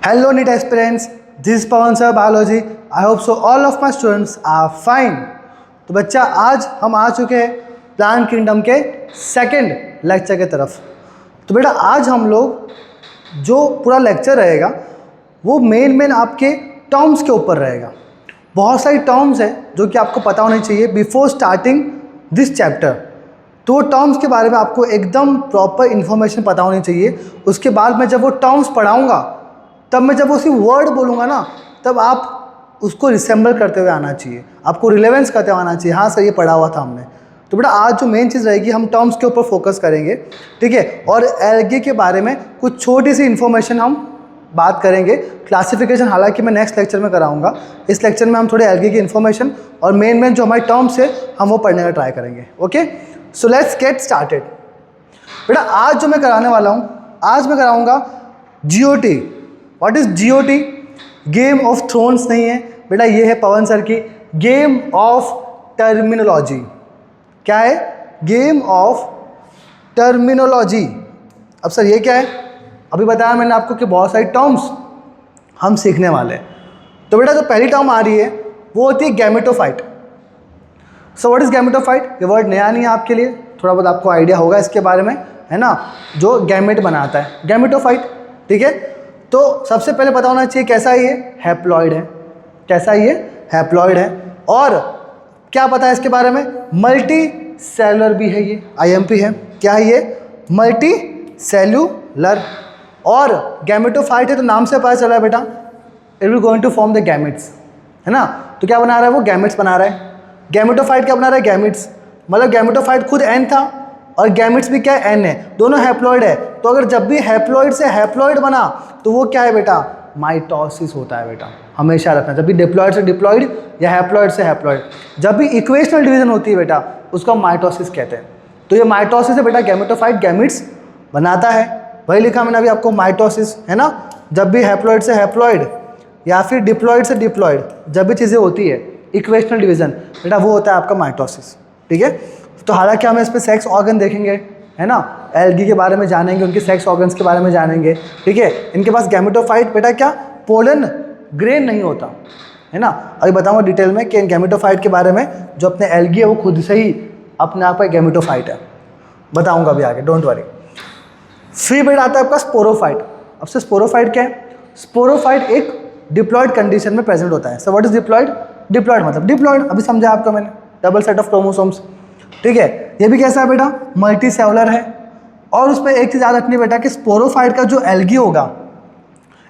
Hello NEET aspirants, this is Pawan sir biology. I hope so all of my students are fine. तो बच्चा आज हम आ चुके हैं प्लांट किंगडम के सेकंड लेक्चर की तरफ। तो बेटा आज हम लोग जो पूरा लेक्चर रहेगा वो मेन आपके टर्म्स के ऊपर रहेगा। बहुत सारी टर्म्स है जो कि आपको पता होनी चाहिए बिफोर स्टार्टिंग दिस चैप्टर। तो वो टर्म्स के बारे में आपको एकदम प्रॉपर इन्फॉर्मेशन पता होनी चाहिए। उसके बाद मैं जब वो टर्म्स पढ़ाऊँगा तब मैं जब उसी वर्ड बोलूँगा ना तब आप उसको रिसेंबल करते हुए आना चाहिए, आपको रिलेवेंस करते हुए आना चाहिए। हाँ सर ये पढ़ा हुआ था हमने। तो बेटा आज जो मेन चीज़ रहेगी हम टर्म्स के ऊपर फोकस करेंगे, ठीक है। और एल्गी के बारे में कुछ छोटी सी इन्फॉर्मेशन हम बात करेंगे। क्लासिफिकेशन हालांकि मैं नेक्स्ट लेक्चर में कराऊंगा। इस लेक्चर में हम थोड़े एल्गी की इन्फॉर्मेशन और मेन जो हमारे टर्म्स है हम वो पढ़ने का ट्राई करेंगे। Okay, so let's get started. बेटा आज जो मैं कराने वाला हूँ, आज मैं कराऊंगा GOT। What is GOT? Game of thrones नहीं है बेटा, ये है पवन सर की गेम ऑफ टर्मिनोलॉजी। क्या है? Game of terminology. अब सर ये क्या है? अभी बताया मैंने आपको कि बहुत सारी टर्म्स हम सीखने वाले हैं। तो बेटा जो पहली टर्म आ रही है वो होती है gametophyte. So what is gametophyte? ये वर्ड नया नहीं है आपके लिए, थोड़ा बहुत आपको आइडिया होगा इसके बारे में, है ना। जो गैमेट बनाता है गैमेटोफाइट, ठीक है। तो सबसे पहले पता होना चाहिए कैसा है ये? हैप्लॉइड है। कैसा है ये? हैप्लॉइड है। और क्या पता है इसके बारे में? मल्टी सेलुलर भी है ये, IMP है। क्या है ये? Multi cellular. और गैमेटोफाइट है तो नाम से पता चला है बेटा it will going to form the gametes, है ना। तो क्या बना रहा है वो? गैमेट्स बना रहा है। गैमेटोफाइट क्या बना रहा है? गैमेट्स। मतलब गैमेटोफाइट खुद N था और गैमेट्स भी क्या है? N है। दोनों हैप्लॉइड है। तो अगर जब भी हैप्लॉइड से हैप्लॉइड बना तो वो क्या है बेटा? माइटोसिस होता है बेटा, हमेशा रखना। जब भी डिप्लॉइड से डिप्लॉइड या हैप्लॉइड से हैप्लॉइड, जब भी इक्वेशनल डिवीजन होती है बेटा उसको हम माइटोसिस कहते हैं। तो ये माइटोसिस है बेटा, गैमेटोफाइट गैमेट्स बनाता है। वही लिखा मैंने अभी आपको, माइटोसिस, है ना। जब भी हैप्लॉइड से हैप्लॉइड या फिर डिप्लॉइड से डिप्लॉइड जब भी चीज़ें होती है इक्वेशनल डिवीजन बेटा वो होता है आपका माइटोसिस, ठीक है। तो हालांकि हम इस पर सेक्स ऑर्गन देखेंगे, है ना, एल्गी के बारे में जानेंगे, उनके सेक्स ऑर्गन्स के बारे में जानेंगे, ठीक है। इनके पास गैमेटोफाइट बेटा क्या पोलन ग्रेन नहीं होता, है ना। अभी बताऊंगा डिटेल में कि गैमेटोफाइट के बारे में। जो अपने एल्गी है वो खुद से ही अपने आप का गैमेटोफाइट है, बताऊंगा अभी आगे, डोंट वरी। फिर बेटा आता है आपका स्पोरोफाइट। अब से स्पोरोफाइट क्या है? स्पोरोफाइट एक डिप्लॉइड कंडीशन में प्रेजेंट होता है। So what is diploid? Diploid मतलब डिप्लॉइड, अभी समझा आपको मैंने, डबल सेट ऑफ क्रोमोसोम्स, ठीक है। ये भी कैसा है बेटा? मल्टी सेलुलर है। और उसमें एक चीज़ याद रखनी बेटा कि स्पोरोफाइट का जो एल्गी होगा,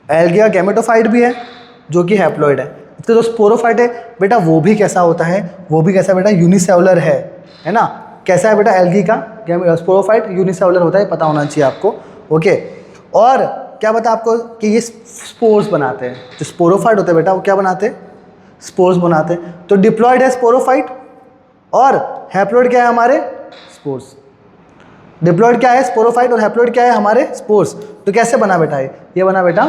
एल्गी का गैमेटोफाइट भी है जो कि हैप्लॉइड है। तो जो स्पोरोफाइट है बेटा वो भी कैसा होता है? वो भी कैसा बेटा? यूनिसेलुलर है ना। कैसा है बेटा? एल्गी का स्पोरोफाइट यूनिसेलुलर होता है, पता होना चाहिए आपको, ओके। और क्या पता आपको कि ये स्पोर्स बनाते हैं। जो स्पोरोफाइट होते हैं बेटा वो क्या बनाते हैं? स्पोर्स बनाते हैं। तो डिप्लॉइड है स्पोरोफाइट और हैप्लॉइड क्या है? हमारे स्पोर्स। डिप्लॉइड क्या है? स्पोरोफाइट। और हैप्लॉइड क्या है? हमारे स्पोर्स। तो कैसे बना बेटा ये बना बेटा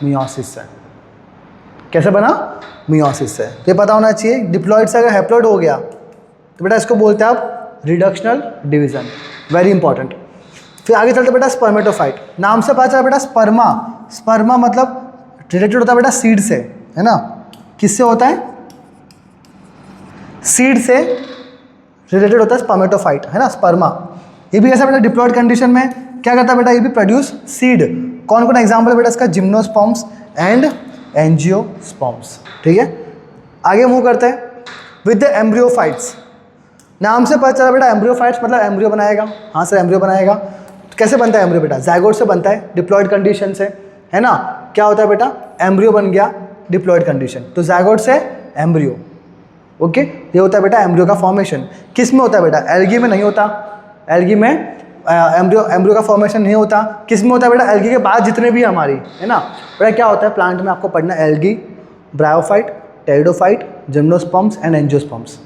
मियोसिस से। कैसे बना? मियोसिस से। तो ये पता होना चाहिए। डिप्लॉइड से अगर हैप्लॉइड हो गया तो बेटा इसको बोलते हैं आप रिडक्शनल डिवीजन, वेरी इंपॉर्टेंट। फिर आगे चलते बेटा स्पर्मेटोफाइट। नाम से पता चला बेटा स्पर्मा। स्पर्मा मतलब रिलेटेड होता है बेटा सीड से, है ना। किससे होता है? सीड से रिलेटेड होता है स्पर्मेटोफाइट, है ना, स्पर्मा। ये भी ऐसा बेटा डिप्लॉइड कंडीशन में क्या करता है बेटा? ये भी प्रोड्यूस सीड। कौन कौन एग्जांपल है बेटा इसका? जिम्नोस्पर्म्स एंड एंजियोस्पर्म्स, ठीक है। आगे मूव करते हैं विद द एम्ब्रियोफाइट्स। नाम से पता चला बेटा एम्ब्रियोफाइट्स मतलब एम्ब्रियो बनाएगा। हाँ सर एम्ब्रियो बनाएगा। तो कैसे बनता है एम्ब्रियो बेटा? ज़ाइगोट से बनता है, डिप्लॉइड कंडीशन से, है ना। क्या होता है बेटा? एम्ब्रियो बन गया डिप्लॉइड कंडीशन, तो ज़ाइगोट से एम्ब्रियो, ओके। ये होता है बेटा एम्ब्रियो का फॉर्मेशन। किस में होता है बेटा? एल्गी में नहीं होता। एल्गी में एम्ब्रियो का फॉर्मेशन नहीं होता। किस में होता है बेटा? एल्गी के बाद जितने भी हमारी, है ना बेटा, क्या होता है प्लांट में आपको पढ़ना? Algae, bryophyte, pteridophyte, gymnosperms and angiosperms.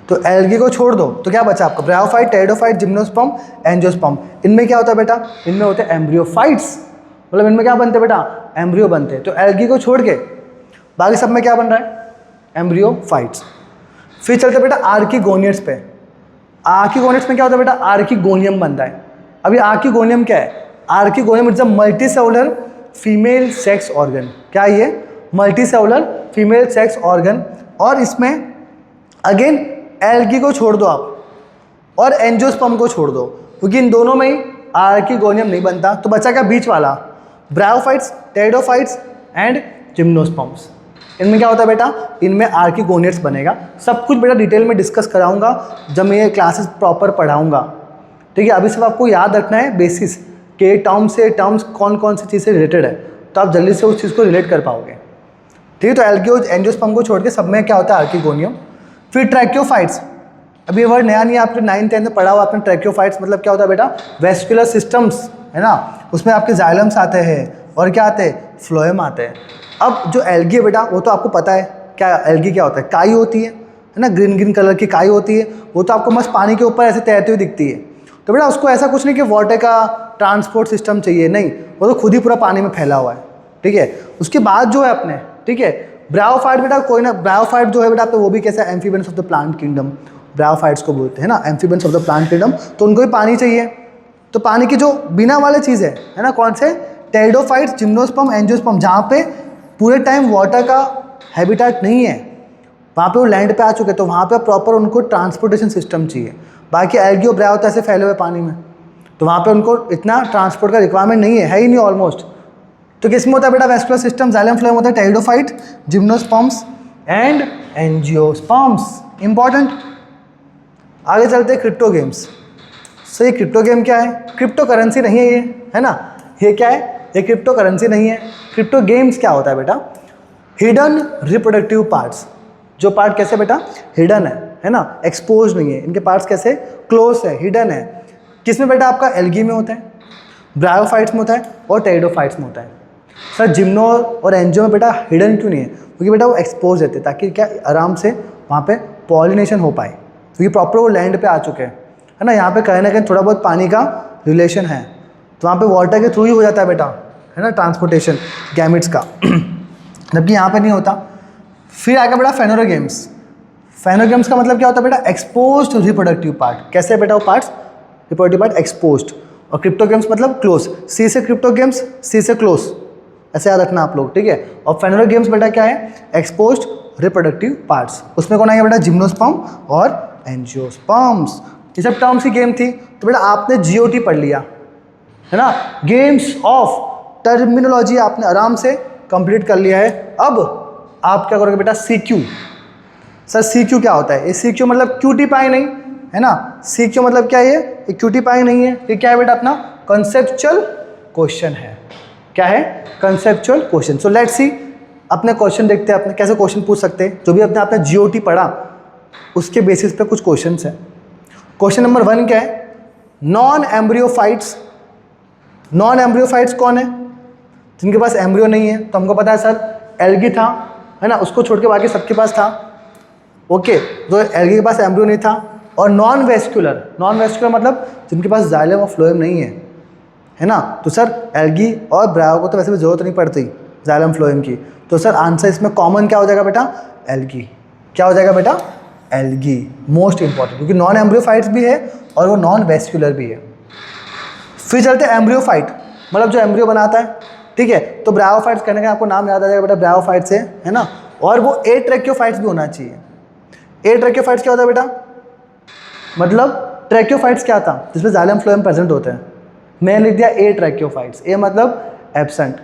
तो एल्गी को छोड़ दो तो क्या बचा आपको? Bryophyte, pteridophyte, gymnosperm, angiosperm. इनमें क्या होता है बेटा? इनमें होते हैं एम्ब्रियोफाइट्स। मतलब इनमें क्या बनते हैं बेटा? एम्ब्रियो बनते हैं। तो एल्गी को छोड़ के बाकी सब में क्या बन रहा है? एम्ब्रियोफाइट्स। फिर चलते बेटा आर्किगोनियट्स पे। आर्किगोनियट्स में क्या होता है बेटा? आर्किगोनियम बनता है। अभी आर्किगोनियम क्या है? Archegonium is a multi cellular female sex organ. क्या है ये? Multi cellular female sex organ. और इसमें अगेन एल्गी को छोड़ दो आप और एंजियोस्पर्म को छोड़ दो, क्योंकि इन दोनों में ही आर्किगोनियम नहीं बनता। तो बचा क्या बीच वाला? Bryophytes, pteridophytes and gymnosperms. इनमें क्या होता है बेटा? इनमें आर्किगोनियट्स बनेगा। सब कुछ बेटा डिटेल में डिस्कस कराऊंगा जब मैं ये क्लासेस प्रॉपर पढ़ाऊंगा, ठीक है। अभी सब आपको याद रखना है बेसिस के टर्म से टर्म्स कौन कौन सी चीज़ से रिलेटेड है, तो आप जल्दी से उस चीज़ को रिलेट कर पाओगे, ठीक है। तो एल्गी और एंजियोस्पर्म को छोड़ के सब में क्या होता है? आर्किगोनियम। फिर ट्रैक्योफाइट्स, अभी ये वर्ड नया नहीं है, आपने 9th-10th में पढ़ा हुआ आपने। ट्रैक्योफाइट्स मतलब क्या होता है बेटा? वेस्कुलर सिस्टम्स, है ना, उसमें आपके जाइलम्स आते हैं और क्या आते हैं? फ्लोएम आते हैं। अब जो एल्गी है बेटा, वो तो आपको पता है क्या एल्गी क्या होता है? काई होती है ना, ग्रीन ग्रीन कलर की काई होती है। वो तो आपको मस्त पानी के ऊपर ऐसे तैरती हुई दिखती है। तो बेटा उसको ऐसा कुछ नहीं कि वाटर का ट्रांसपोर्ट सिस्टम चाहिए, नहीं, वो तो खुद ही पूरा पानी में फैला हुआ है, ठीक है। उसके बाद जो है अपने, ठीक है, ब्रायोफाइट बेटा कोई ना, ब्रायोफाइट जो है बेटा तो वो भी कैसा? Amphibians of the plant kingdom, bryophytes को बोलते हैं ना, amphibians of the plant kingdom. तो उनको भी पानी चाहिए। तो पानी की जो बिना वाले चीज़ है ना, कौन से? Pteridophytes, gymnosperm, angiosperm. जहाँ पे पूरे टाइम वाटर का हैबिटेट नहीं है, वहाँ पे वो लैंड पे आ चुके, तो वहाँ पे प्रॉपर उनको ट्रांसपोर्टेशन सिस्टम चाहिए। बाकी एल्गी और ब्रायो तो ऐसे फैले हुए पानी में, तो वहाँ पे उनको इतना ट्रांसपोर्ट का रिक्वायरमेंट नहीं है ही नहीं ऑलमोस्ट। तो किसमें होता है बेटा? वेस्कुलर सिस्टम, जाइलम फ्लोएम होता है, pteridophyte, gymnosperms and angiosperms. Important. आगे चलते हैं क्रिप्टो गेम्स। सो ये क्रिप्टो गेम क्या है? क्रिप्टो करेंसी नहीं है ये, है ना। ये क्या है? ये क्रिप्टो करेंसी नहीं है। क्रिप्टो गेम्स क्या होता है बेटा? Hidden reproductive parts. जो पार्ट कैसे बेटा? हिडन है ना, एक्सपोज नहीं है। इनके पार्ट्स कैसे? क्लोज है, हिडन है। किसमें बेटा? आपका एल्गी में होता है, ब्रायोफाइट्स में होता है और टेरिडोफाइट्स में होता है। सर जिम्नो और एंजियो में बेटा हिडन क्यों नहीं है? क्योंकि बेटा वो एक्सपोज रहते हैं, ताकि क्या आराम से वहाँ पे पॉलिनेशन हो पाए, क्योंकि प्रॉपर वो लैंड पे आ चुके हैं, है ना। यहाँ पे कहीं ना कहीं थोड़ा बहुत पानी का रिलेशन है, तो वहाँ पे वाटर के थ्रू ही हो जाता है बेटा, है ना, ट्रांसपोर्टेशन गैमिट्स का, जबकि यहाँ पे नहीं होता। फिर आगे बेटा फेनोरोगेम्स। फेनोरोगेम्स का मतलब क्या होता है बेटा? Exposed reproductive part. कैसे बेटा वो पार्ट्स? Reproductive part exposed. और क्रिप्टोगेम्स मतलब क्लोज। सी से क्रिप्टोगेम्स, सी से क्लोज, ऐसे याद रखना आप लोग, ठीक है। और फेनोरोगेम्स बेटा क्या है? Exposed reproductive parts. उसमें कौन आएगा बेटा? जिम्नोस्पर्म और एंजियोस्पर्म्स। ये सब टर्म्स की गेम थी। तो बेटा आपने जीओटी पढ़ लिया, है ना, गेम्स ऑफ टर्मिनोलॉजी आपने आराम से कंप्लीट कर लिया है। अब आप क्या करोगे बेटा? सीक्यू। सर सीक्यू क्या होता है? ये सीक्यू मतलब क्यूटी पाई नहीं, है ना। सीक्यू मतलब क्या है? ये क्यूटी पाई नहीं है। ये क्या है बेटा? अपना कंसेप्चुअल क्वेश्चन है। क्या है? Conceptual question. So let's see, अपने क्वेश्चन देखते हैं, अपने कैसे क्वेश्चन पूछ सकते हैं। जो भी अपने आपने जीओटी पढ़ा उसके बेसिस पे कुछ क्वेश्चन है। क्वेश्चन नंबर 1 क्या है? Non embryophytes. नॉन एम्ब्रियोफाइट्स कौन है? जिनके पास एम्ब्रियो नहीं है। तो हमको पता है सर एल्गी था, है ना, उसको छोड़ के बाकी सबके पास था। ओके, तो एल्गी के पास एम्ब्रियो नहीं था। और नॉन वेस्कुलर, नॉन वेस्कुलर मतलब जिनके पास जाइलम और फ्लोएम नहीं है ना। तो सर एल्गी और ब्रायो को तो वैसे भी जरूरत नहीं पड़ती जाइलम फ्लोएम की। तो सर आंसर इसमें कॉमन क्या हो जाएगा बेटा? एल्गी। क्या हो जाएगा बेटा? एल्गी। मोस्ट इंपॉर्टेंट, क्योंकि नॉन एम्ब्रियोफाइट्स भी है और वो नॉन वेस्कुलर भी है। फिर चलते हैं एम्ब्रियोफाइट, मतलब जो एम्ब्रियो बनाता है, ठीक है। तो ब्रायोफाइट्स कहने का आपको नाम याद आ जाएगा बेटा, ब्रायोफाइट से, है ना। और वो एट्रैक्योफाइट्स भी होना चाहिए। एट्रैक्योफाइट्स क्या होता है बेटा? मतलब ट्रैक्योफाइट्स क्या था? जिसमें जाइलम फ्लोएम प्रेजेंट होते हैं। मैंने लिख दिया एट्रैक्योफाइट्स, ए मतलब एब्सेंट।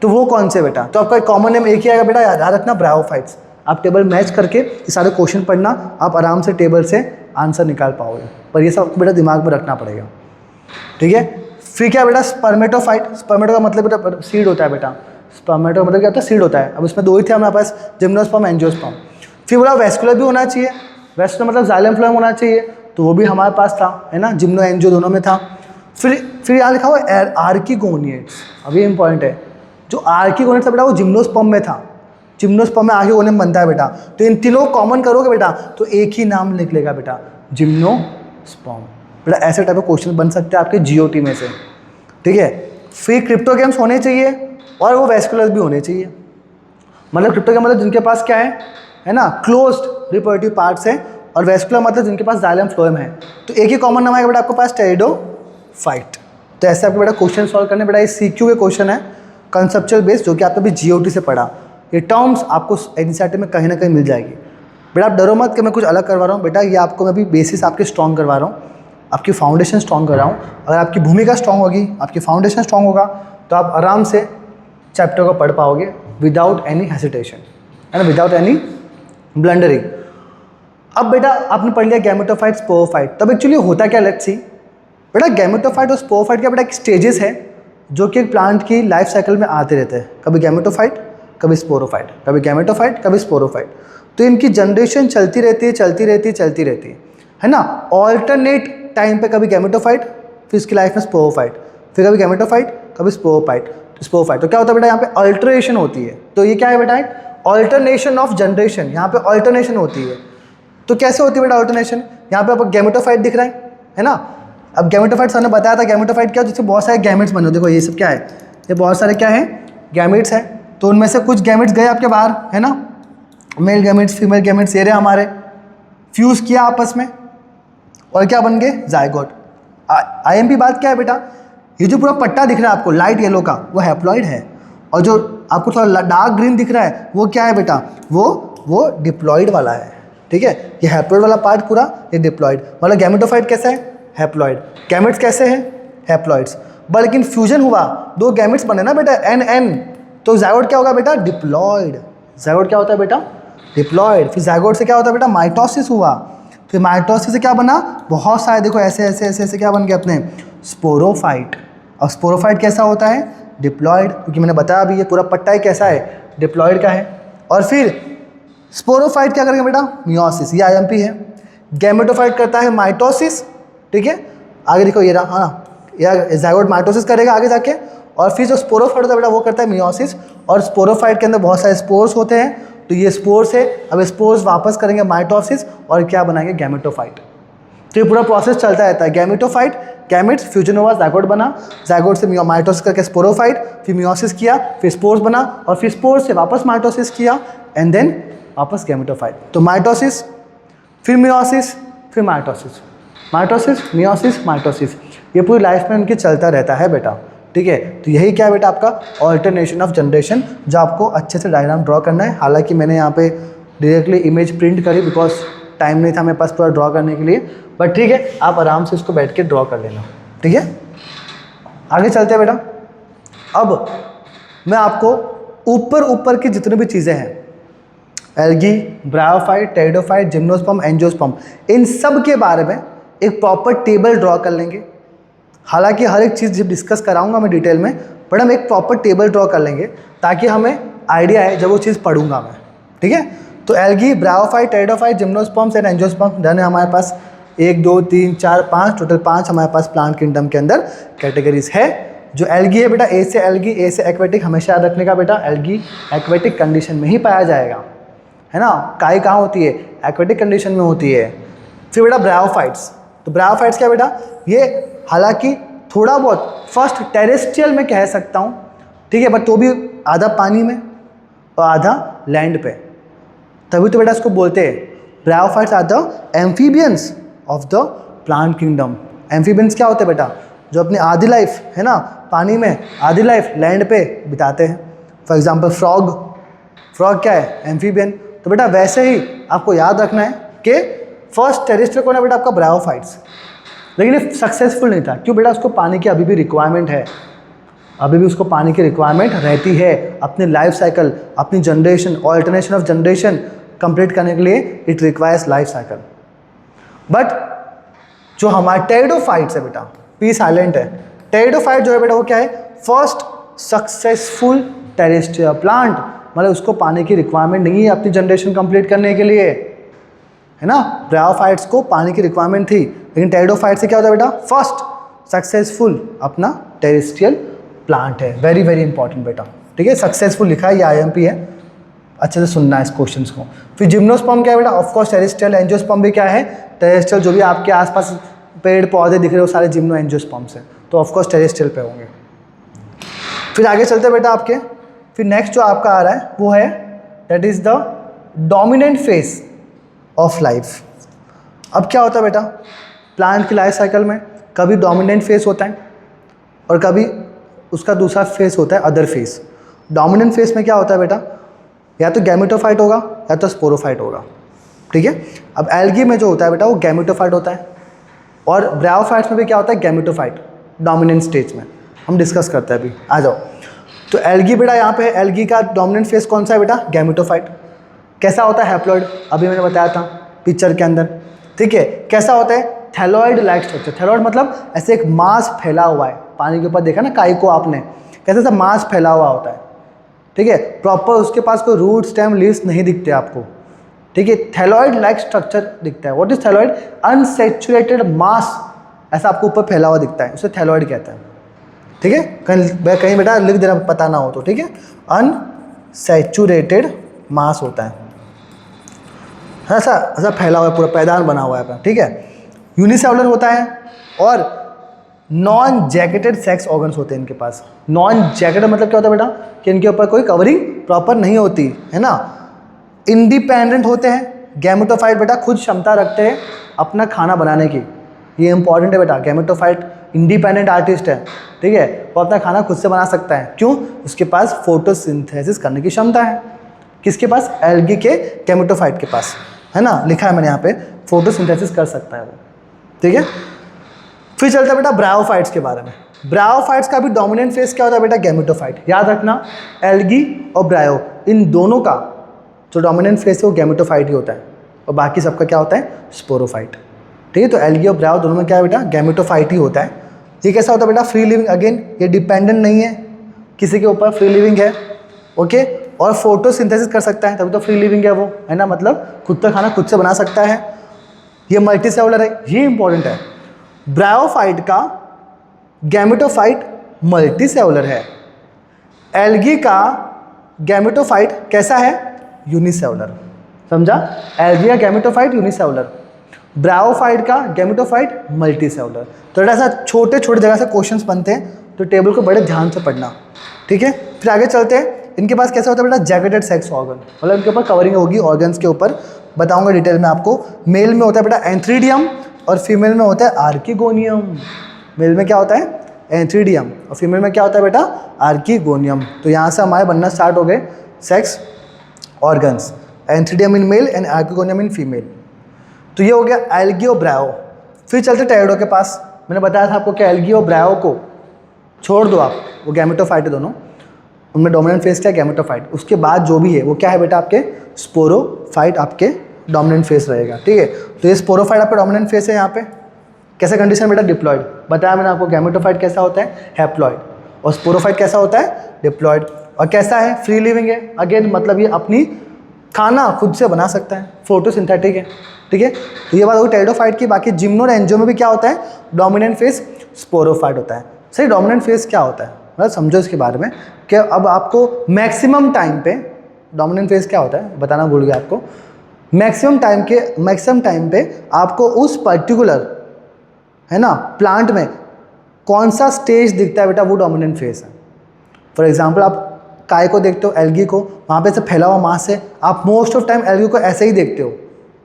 तो वो कौन से बेटा? तो आपका कॉमन नेम एक ही आएगा बेटा, याद रखना, ब्रायोफाइट्स। आप टेबल मैच करके ये सारे क्वेश्चन पढ़ना, आप आराम से टेबल से आंसर निकाल पाओगे। पर ये सब आपको बेटा दिमाग में रखना पड़ेगा, ठीक है। फिर क्या बेटा? स्पर्मेटोफाइट। स्पर्मेटो का मतलब बेटा सीड होता है बेटा। स्पर्मेटो का मतलब क्या होता है? सीड होता है। अब इसमें दो ही थे हमारे पास, जिम्नोस्पर्म, एंजियोस्पर्म। फिर बोला वेस्कुलर भी होना चाहिए। वेस्कुलर मतलब जाइलम फ्लोएम होना चाहिए, तो वो भी हमारे पास था, है ना, जिम्नो एंजियो दोनों में था। फिर यहाँ लिखा हुआ आर्किगोनियट्स। अब ये इंपॉर्टेंट है, जो आर्किगोनियट्स था बेटा वो जिम्नोस्पर्म में था। जिम्नोस्पर्म में आर्किगोनियम बनता है बेटा। तो इन तीनों कॉमन करोगे बेटा तो एक ही नाम निकलेगा बेटा, जिम्नोस्पर्म। बेटा ऐसे टाइप के क्वेश्चन बन सकते हैं आपके जीओटी में से, ठीक है। फिर क्रिप्टो गेम्स होने चाहिए और वो वेस्कुलर भी होने चाहिए। मतलब क्रिप्टो गेम मतलब जिनके पास क्या है ना, क्लोज्ड रिप्रोडक्टिव पार्ट्स है। और वेस्कुलर मतलब जिनके पास जाइलम फ्लोएम है। तो एक ही कॉमन नाम आएगा बेटा आपके पास, टेरिडोफाइट। तो ऐसे आपको बेटा क्वेश्चन सॉल्व करने बेटा, ये सीक्यू के क्वेश्चन है, कंसेप्चुअल बेस, जो कि आपने अभी जीओटी से पढ़ा। ये टर्म्स आपको एनसीईआरटी में कहीं ना कहीं मिल जाएगी। बेटा आप डरो मत कि मैं कुछ अलग करवा रहा हूँ, बेटा ये आपको मैं अभी बेसिस आपके स्ट्रॉन्ग करवा रहा हूँ, आपकी फाउंडेशन स्ट्रॉन्ग कर रहा हूँ। अगर आपकी भूमिका स्ट्रॉन्ग होगी, आपकी फाउंडेशन स्ट्रॉन्ग होगा, तो आप आराम से चैप्टर को पढ़ पाओगे विदाउट एनी हेसिटेशन, है ना, विदाउट एनी ब्लंडरिंग। अब बेटा आपने पढ़ लिया गैमेटोफाइट, स्पोरोफाइट। तब एक्चुअली होता क्या, लेट्स सी। बेटा गैमेटोफाइट और स्पोरोफाइट का बेटा एक स्टेजेस है जो कि एक प्लांट की लाइफ साइकिल में आते रहते हैं, कभी गैमेटोफाइट, कभी स्पोरोफाइट, कभी गैमेटोफाइट, कभी स्पोरोफाइट। तो इनकी जनरेशन चलती रहती है, चलती रहती है, चलती रहती है ना, ऑल्टरनेट टाइम पे। कभी गैमेटोफाइट, फिर इसकी लाइफ में स्पोरोफाइट, फिर कभी गैमेटोफाइट, कभी स्पोरोफाइट। तो क्या होता है बेटा, यहाँ पे अल्टरेशन होती है। तो ये क्या है बेटा, एक ऑल्टरनेशन ऑफ जनरेशन, यहाँ पे ऑल्टरनेशन होती है। तो कैसे होती है बेटा ऑल्टरनेशन, यहाँ पे आपको गैमेटोफाइट दिख रहा है ना। अब गैमेटोफाइट सर ने बताया था, गैमेटोफाइट क्या, जिससे बहुत सारे गैमेट्स बने। देखो ये सब क्या है, ये बहुत सारे क्या है, गैमेट्स हैं। तो उनमें से कुछ गैमेट्स गए आपके बाहर, है ना, मेल गैमेट्स, फीमेल गैमेट्स, ये रहे हमारे, फ्यूज़ किया आपस में और क्या बन गए, जायगोट। आईएमपी बात क्या है बेटा, ये जो पूरा पट्टा दिख रहा है आपको लाइट येलो का, वो हैप्लॉइड है। और जो आपको थोड़ा डार्क ग्रीन दिख रहा है, वो क्या है बेटा, वो डिप्लॉइड वाला है। ठीक है, ये हैप्लॉइड वाला पार्ट पूरा ये डिप्लॉइड। मतलब गैमेटोफाइट कैसा है, हैप्लॉइड। गैमेट्स कैसे हैं, हैप्लॉइड्स। बट लेकिन फ्यूजन हुआ, दो गैमेट्स बने ना बेटा, एन, तो जायगोट क्या होगा बेटा, डिप्लॉइड। जायगोट क्या होता है बेटा, डिप्लॉइड। फिर जायगोट से क्या होता है बेटा, माइटोसिस हुआ। फिर माइटोसिस से क्या बना, बहुत सारे, देखो ऐसे ऐसे ऐसे ऐसे क्या बन गए अपने, स्पोरोफाइट। और स्पोरोफाइट कैसा होता है, डिप्लॉइड, क्योंकि मैंने बताया अभी ये पूरा पट्टा ही कैसा है, डिप्लॉइड का है। और फिर स्पोरोफाइट क्या करेंगे बेटा, मियोसिस, ये आईएमपी है। गैमेटोफाइट करता है माइटोसिस, ठीक है, आगे देखो ये रहा, हाँ, या जायगोट माइटोसिस करेगा आगे जाके। और फिर जो स्पोरोफाइट होता है बेटा, वो करता है मियोसिस। और स्पोरोफाइट के अंदर बहुत सारे स्पोर्स होते हैं, तो ये स्पोर्स है। अब स्पोर्स वापस करेंगे माइटोसिस और क्या बनाएंगे, गैमेटोफाइट। तो ये पूरा प्रोसेस चलता रहता है। गैमेटोफाइट, गैमेट्स, फ्यूजन हुआ, जायगोट बना, जायगोट से माइटोसिस करके स्पोरोफाइट, फिर मियोसिस किया, फिर स्पोर्स बना, और फिर स्पोर्स से वापस माइटोसिस किया, एंड देन वापस गैमेटोफाइट। तो माइटोसिस, फिर मियोसिस, फिर माइटोसिस, माइटोसिस, मियोसिस, माइटोसिस, ये पूरी लाइफ में इनके चलता रहता है बेटा। ठीक है, तो यही क्या है बेटा, आपका ऑल्टरनेशन ऑफ जनरेशन, जो आपको अच्छे से डायग्राम ड्रॉ करना है। हालांकि मैंने यहाँ पे डायरेक्टली इमेज प्रिंट करी, बिकॉज टाइम नहीं था मेरे पास पूरा ड्रॉ करने के लिए, बट ठीक है, आप आराम से इसको बैठ के ड्रॉ कर लेना। ठीक है, आगे चलते हैं बेटा। अब मैं आपको ऊपर की जितनी भी चीज़ें हैं, algae, bryophyte, pteridophyte, gymnosperm, angiosperm, इन सब के बारे में एक प्रॉपर टेबल ड्रॉ कर लेंगे। हालांकि हर एक चीज़ जब डिस्कस कराऊंगा मैं डिटेल में, बट हम एक प्रॉपर टेबल ड्रॉ कर लेंगे ताकि हमें आइडिया है जब वो चीज़ पढ़ूंगा मैं। ठीक है, तो algae, bryophyte, pteridophyte, gymnosperms and angiosperm done है हमारे पास। 1 2 3 4 5, टोटल 5 हमारे पास प्लांट किंगडम के अंदर कैटेगरीज है। जो एल्गी है बेटा, ए से एल्गी, ए से एक्वेटिक, हमेशा याद रखने का बेटा, एल्गी एक्वेटिक कंडीशन में ही पाया जाएगा, है ना। काई कहाँ होती है, एक्वेटिक कंडीशन में होती है। फिर बेटा ब्रायोफाइट्स, तो ब्रायोफाइट्स क्या बेटा, ये हालांकि थोड़ा बहुत फर्स्ट टेरेस्ट्रियल में कह सकता हूँ, ठीक है, बट तो भी आधा पानी में और आधा लैंड पे, तभी तो बेटा इसको बोलते हैं bryophytes are the amphibians of the plant kingdom. Amphibians क्या होते हैं बेटा, जो अपनी आधी लाइफ, है ना, पानी में, आधी लाइफ लैंड पे बिताते हैं। फॉर एग्जाम्पल फ्रॉग, फ्रॉग क्या है, एम्फीबियन। तो बेटा वैसे ही आपको याद रखना है कि फर्स्ट टेरेस्ट्रियल कौन है बेटा, आपका ब्रायोफाइट्स। लेकिन ये सक्सेसफुल नहीं था, क्यों बेटा, उसको पानी की अभी भी रिक्वायरमेंट है, अभी भी उसको पानी की रिक्वायरमेंट रहती है अपनी लाइफ साइकिल, अपनी generation, alternation of generation complete करने के लिए it requires life cycle. But जो हमारे टेरिडोफाइट्स है बेटा, पी साइलेंट है, टेरिडोफाइट जो है बेटा वो क्या है, फर्स्ट सक्सेसफुल टेरेस्ट्रियल प्लांट, मतलब उसको पानी की रिक्वायरमेंट नहीं है अपनी जनरेशन कंप्लीट करने के लिए, है ना। ब्रायोफाइट्स को पानी की रिक्वायरमेंट थी, लेकिन टेरिडोफाइट से क्या होता है बेटा, फर्स्ट सक्सेसफुल अपना टेरेस्ट्रियल प्लांट है। वेरी वेरी इंपॉर्टेंट बेटा, ठीक है, सक्सेसफुल लिखा है, ये आईएमपी है, अच्छे से सुनना है इस क्वेश्चंस को। फिर जिम्नोस्पर्म क्या है बेटा, ऑफकोर्स टेरेस्ट्रियल। एंजियोस्पर्म भी क्या है, टेरेस्ट्रियल। जो भी आपके आसपास पेड़ पौधे दिख रहे हो सारे जिम्नो एंजियोस्पर्म्स हैं, तो ऑफकोर्स टेरेस्ट्रियल पे होंगे। फिर आगे चलते बेटा आपके, फिर नेक्स्ट जो आपका आ रहा है वो है that is the dominant phase of life. अब क्या होता है बेटा, प्लांट की लाइफ साइकिल में कभी डोमिनेंट फेज होता है और कभी उसका दूसरा फेस होता है अदर फेस। डोमिनेंट फेस में क्या होता है बेटा, या तो गैमेटोफाइट होगा या तो स्पोरोफाइट होगा, ठीक है। अब एल्गी में जो होता है बेटा वो गैमेटोफाइट होता है, और ब्रायोफाइट्स में भी क्या होता है, गैमेटोफाइट, डोमिनेंट स्टेज में। हम डिस्कस करते हैं अभी, आ जाओ। तो एल्गी बेटा यहाँ पे एल्गी का डोमिनेंट फेस कौन सा है बेटा, गैमेटोफाइट। कैसा होता है, हैप्लॉइड, अभी मैंने बताया था पिक्चर के अंदर, ठीक है। कैसा होता है, थैलॉइड लाइक स्ट्रक्चर। थैलॉइड मतलब ऐसे एक मास फैला हुआ है, पानी के ऊपर देखा ना काई को आपने, कैसे सा मास फैला हुआ होता है, ठीक है। प्रॉपर उसके पास कोई रूट स्टेम लीव्स नहीं दिखते आपको, ठीक है। थैलॉइड लाइक स्ट्रक्चर दिखता है। व्हाट इज थैलॉइड, अनसैचुरेटेड मास ऐसा आपको ऊपर फैला हुआ दिखता है, उसे थैलॉइड कहते हैं, ठीक है। कहीं बेटा लिख देना, पता ना हो तो, ठीक है। अनसैचुरेटेड मास होता है, ऐसा ऐसा फैला हुआ है, पूरा पैदान बना हुआ है, ठीक है। यूनिसेलुलर होता है, और नॉन जैकेटेड सेक्स ऑर्गन्स होते हैं इनके पास। नॉन जैकेटेड मतलब क्या होता है बेटा, कि इनके ऊपर कोई कवरिंग प्रॉपर नहीं होती है ना। इंडिपेंडेंट होते हैं, गैमेटोफाइट बेटा खुद क्षमता रखते हैं अपना खाना बनाने की, ये इंपॉर्टेंट है बेटा। गैमेटोफाइट इंडिपेंडेंट आर्टिस्ट है, ठीक है, वो अपना खाना खुद से बना सकता है। क्यों, उसके पास फोटोसिंथेसिस करने की क्षमता है। किसके पास, एल्गी के गैमेटोफाइट के पास, है ना, लिखा है मैंने यहाँ पे, फोटोसिंथेसिस कर सकता है वो, ठीक है। फिर चलता है बेटा ब्रायोफाइट्स के बारे में। ब्रायोफाइट्स का भी डोमिनेंट फेस क्या होता है बेटा, गैमेटोफाइट। याद रखना, एल्गी और ब्रायो इन दोनों का जो डोमिनेंट फेस है वो गैमेटोफाइट ही होता है, और बाकी सबका क्या होता है, स्पोरोफाइट, ठीक है। तो एल्गी और ब्रायो दोनों में क्या है बेटा, गैमेटोफाइट ही होता है। ये कैसा होता है बेटा, फ्री लिविंग, अगेन ये डिपेंडेंट नहीं है किसी के ऊपर, फ्री लिविंग है, ओके। और फोटोसिंथेसिस कर सकता है, तभी तो फ्री लिविंग है वो, है ना, मतलब खुद का खाना खुद से बना सकता है। ये मल्टी सेलुलर है, ये इंपॉर्टेंट है। ब्रायोफाइट का गैमेटोफाइट मल्टी सेलुलर है, एल्गी का गैमेटोफाइट कैसा है, यूनिसेलुलर। समझा, एल्गी का गैमेटोफाइट यूनिसेलुलर, ब्रायोफाइट का गैमेटोफाइट मल्टी सेलुलर। तो ऐसा छोटे छोटे जगह से क्वेश्चंस बनते हैं, तो टेबल को बड़े ध्यान से पढ़ना, ठीक है। फिर आगे चलते हैं। इनके पास कैसा होता है बेटा, जैकेटेड सेक्स ऑर्गन, मतलब इनके ऊपर कवरिंग होगी ऑर्गन्स के ऊपर, बताऊंगा डिटेल में आपको। मेल में होता है बेटा एंथ्रीडियम, और फीमेल में होता है आर्किगोनियम। मेल में क्या होता है, एंथ्रीडियम, और फीमेल में क्या होता है बेटा, आर्किगोनियम। तो यहाँ से हमारे बनना स्टार्ट हो गए sex organs, antheridium in male and archegonium in female. तो ये हो गया एल्गी और ब्रायो। फिर चलते टेरिडो के पास। मैंने बताया था आपको कि एल्गी और ब्रायो को छोड़ दो आप, वो गैमेटोफाइट है दोनों, उनमें डोमिनेंट फेस क्या है, गैमेटोफाइट। उसके बाद जो भी है वो क्या है बेटा, आपके स्पोरोफाइट आपके डोमिनेंट फेस रहेगा, ठीक है। तो ये स्पोरोफाइट आपका डोमिनेंट फेस है यहाँ पे। कैसा कंडीशन बेटा, डिप्लॉयड। बताया मैंने आपको, गैमेटोफाइट कैसा होता है, हैप्लॉयड, और स्पोरोफाइट कैसा होता है, डिप्लॉयड। और कैसा है, फ्री लिविंग है, अगेन मतलब ये अपनी खाना खुद से बना सकता है, फोटोसिंथेटिक है, ठीक है। तो ये बात होगी टेरिडोफाइट की। बाकी जिम्नो और एंजियो में भी क्या होता है, डोमिनेंट फेस स्पोरोफाइट होता है। सही, डोमिनेंट फेस क्या होता है, मतलब समझो इसके बारे में कि अब आपको मैक्सिमम टाइम पे डोमिनेंट फेस क्या होता है बताना भूल गया आपको। मैक्सिमम टाइम पे आपको उस पर्टिकुलर, है ना, प्लांट में कौन सा स्टेज दिखता है बेटा, वो डोमिनेंट फेस है। फॉर एग्जांपल आप काय को देखते हो, एल्गी को, वहाँ पे से फैला हुआ मास है, आप मोस्ट ऑफ टाइम एल्गी को ऐसे ही देखते हो,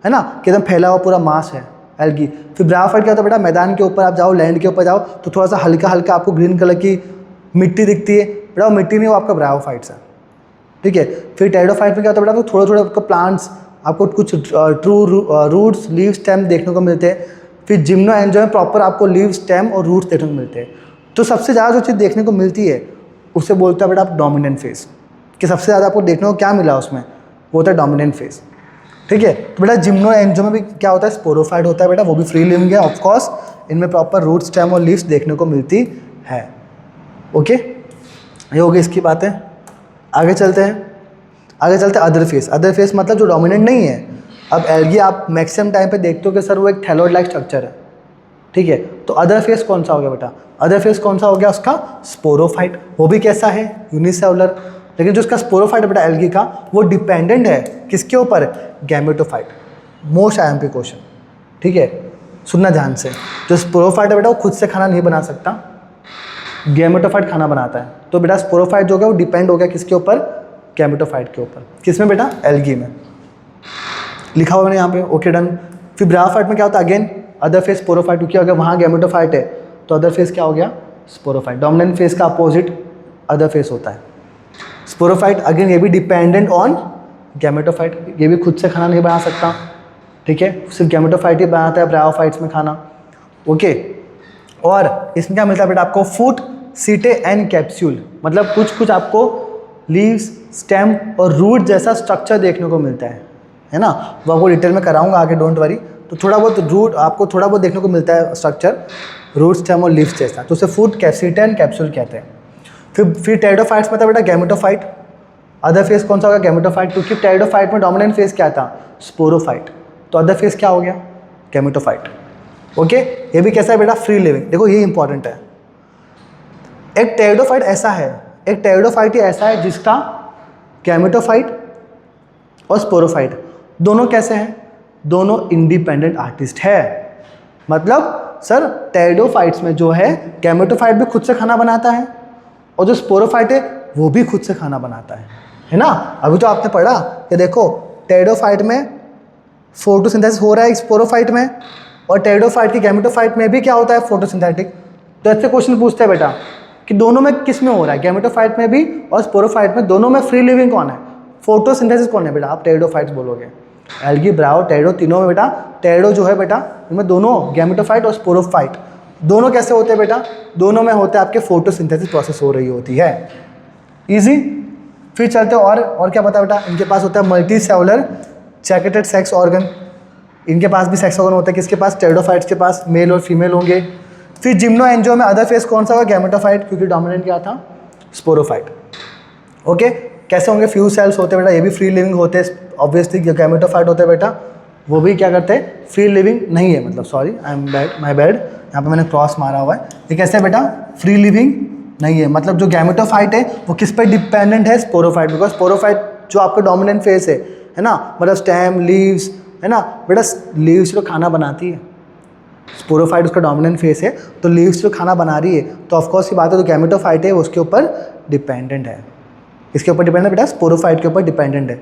है ना, कि एकदम फैला हुआ पूरा मास है एल्गी। फिर ब्रायोफाइट क्या होता है बेटा, मैदान के ऊपर आप जाओ, लैंड के ऊपर जाओ तो थोड़ा सा हल्का हल्का आपको ग्रीन कलर की मिट्टी दिखती है बेटा, वो मिट्टी नहीं, वो आपका ब्रायोफाइट्स है, ठीक है। फिर टेरिडोफाइट में क्या होता है बेटा, थोड़े थोड़े आपको प्लांट्स, आपको कुछ ट्रू रूट्स, लीव, स्टेम देखने को मिलते हैं। फिर जिम्नो एंजियो में प्रॉपर आपको लीव, स्टेम और रूट्स देखने को मिलते हैं। तो सबसे ज़्यादा जो चीज़ देखने को मिलती है उसे बोलते हैं बेटा आप डोमिनेंट फेस, कि सबसे ज़्यादा आपको देखने को क्या मिला उसमें, वो होता है डोमिनेंट फेस, ठीक है। तो बेटा जिम्नो एंजियो में भी क्या होता है, स्पोरोफाइट होता है बेटा, वो भी फ्री लिविंग है ऑफकोर्स, इनमें प्रॉपर रूट, स्टेम और लीव्स देखने को मिलती है, ओके। ये हो गई इसकी बातें। आगे चलते हैं अदर फेस। अदर फेस मतलब जो डोमिनेंट नहीं है। अब एल्गी आप मैक्सिमम टाइम पे देखते हो कि सर वो एक थैलॉइड लाइक स्ट्रक्चर है, ठीक है। तो अदर फेस कौन सा हो गया बेटा, अदर फेस कौन सा हो गया, उसका स्पोरोफाइट। वो भी कैसा है, यूनिसेलुलर, लेकिन जो उसका स्पोरोफाइट है बेटा एल्गी का, वो डिपेंडेंट है किसके ऊपर, गैमेटोफाइट। मोस्ट आईएमपी क्वेश्चन, ठीक है, सुनना ध्यान से। जो स्पोरोफाइट है बेटा वो खुद से खाना नहीं बना सकता, गैमेटोफाइट खाना बनाता है। तो बेटा स्पोरोफाइट जो हो गया वो डिपेंड हो गया किसके ऊपर, गैमेटोफाइट के ऊपर। किसमें बेटा, एल्गी में, लिखा हुआ है यहाँ पे, ओके डन। फिर ब्रायोफाइट में क्या होता है, अगेन अदर फेस स्पोरोफाइट, क्योंकि अगर वहाँ गैमेटोफाइट है तो अदर फेस क्या हो गया, स्पोरोफाइट। डोमिनेंट फेस का अपोजिट अदर फेस होता है स्पोरोफाइट। अगेन ये भी डिपेंडेंट ऑन गैमेटोफाइट, ये भी खुद से खाना नहीं बना सकता, ठीक है, सिर्फ गैमेटोफाइट ही बनाता है ब्रायोफाइट्स में खाना, ओके। और इसमें क्या मिलता है बेटा आपको, फूट, सीटे एंड कैप्सूल, मतलब कुछ कुछ आपको लीव्स, स्टेम और रूट जैसा स्ट्रक्चर देखने को मिलता है ना। वो आपको डिटेल में कराऊंगा आगे, डोंट वरी। तो थोड़ा बहुत रूट आपको थोड़ा बहुत देखने को मिलता है स्ट्रक्चर, रूट, स्टेम और लीव्स जैसा, तो उसे फूट, सीटे एंड कैप्सूल कहते हैं। फिर टेरिडोफाइट्स में था बेटा गैमेटोफाइट। अदर फेस कौन सा होगा, गैमेटोफाइट, क्योंकि टेरिडोफाइट में डोमिनेंट फेस क्या था, स्पोरोफाइट, तो अदर फेस क्या हो गया, गैमेटोफाइट, ओके। ये भी कैसा है बेटा, फ्री लिविंग। देखो ये इंपॉर्टेंट है, एक टेरिडोफाइट ऐसा है, एक टेरिडोफाइट ही ऐसा है जिसका गैमेटोफाइट और स्पोरोफाइट दोनों कैसे हैं, दोनों इंडिपेंडेंट आर्टिस्ट है। मतलब सर टेरिडोफाइट्स में जो है गैमेटोफाइट भी खुद से खाना बनाता है और जो स्पोरोफाइट है वो भी खुद से खाना बनाता है ना। अभी तो आपने पढ़ा कि देखो टेरिडोफाइट में फोटोसिंथेसिस हो रहा है स्पोरोफाइट में, और टेरिडोफाइट की गैमेटोफाइट में भी क्या होता है, फोटोसिंथेटिक। तो ऐसे क्वेश्चन पूछते हैं बेटा कि दोनों में किस में हो रहा है, गैमेटोफाइट में भी और स्पोरोफाइट में, दोनों में फ्री लिविंग कौन है, फोटोसिंथेसिस कौन है बेटा, आप टेरिडोफाइट्स बोलोगे। एल्गी, ब्रायो, टेरिडो, तीनों में बेटा टेरिडो जो है बेटा इनमें दोनों गैमेटोफाइट और स्पोरोफाइट दोनों कैसे होते हैं बेटा, दोनों में होते हैं आपके फोटोसिंथेसिस प्रोसेस हो रही होती है, इजी। फिर चलते और क्या पता बेटा, इनके पास होता है multi cellular jacketed sex organ, इनके पास भी सेक्स ऑर्गन होता है, किसके पास, टेरिडोफाइट्स के पास, मेल और फीमेल होंगे। फिर जिम्नो एंजियो में अदर फेस कौन सा होगा, गैमेटोफाइट, क्योंकि डोमिनेंट क्या था, स्पोरोफाइट, ओके। कैसे होंगे, फ्यू सेल्स होते हैं बेटा, ये भी फ्री लिविंग होते हैं ऑब्वियसली, जो गैमेटोफाइट होते हैं बेटा वो भी क्या करते हैं, फ्री लिविंग नहीं है, मतलब sorry I am bad, my bad, यहाँ पे मैंने क्रॉस मारा हुआ है। ये कैसे है बेटा, फ्री लिविंग नहीं है, मतलब जो गैमेटोफाइट है वो किस पर डिपेंडेंट है, स्पोरोफाइट, बिकॉज स्पोरोफाइट जो आपका डोमिनेंट फेस है ना, मतलब स्टेम, लीव्स, है ना बेटा, लीव्स जो खाना बनाती है, स्पोरोफाइट उसका डोमिनेंट फेस है, तो लीव्स जो खाना बना रही है, तो ऑफकोर्स की बात है, तो गैमेटोफाइट है उसके ऊपर डिपेंडेंट है, इसके ऊपर डिपेंडेंट बेटा, स्पोरोफाइट के ऊपर डिपेंडेंट है।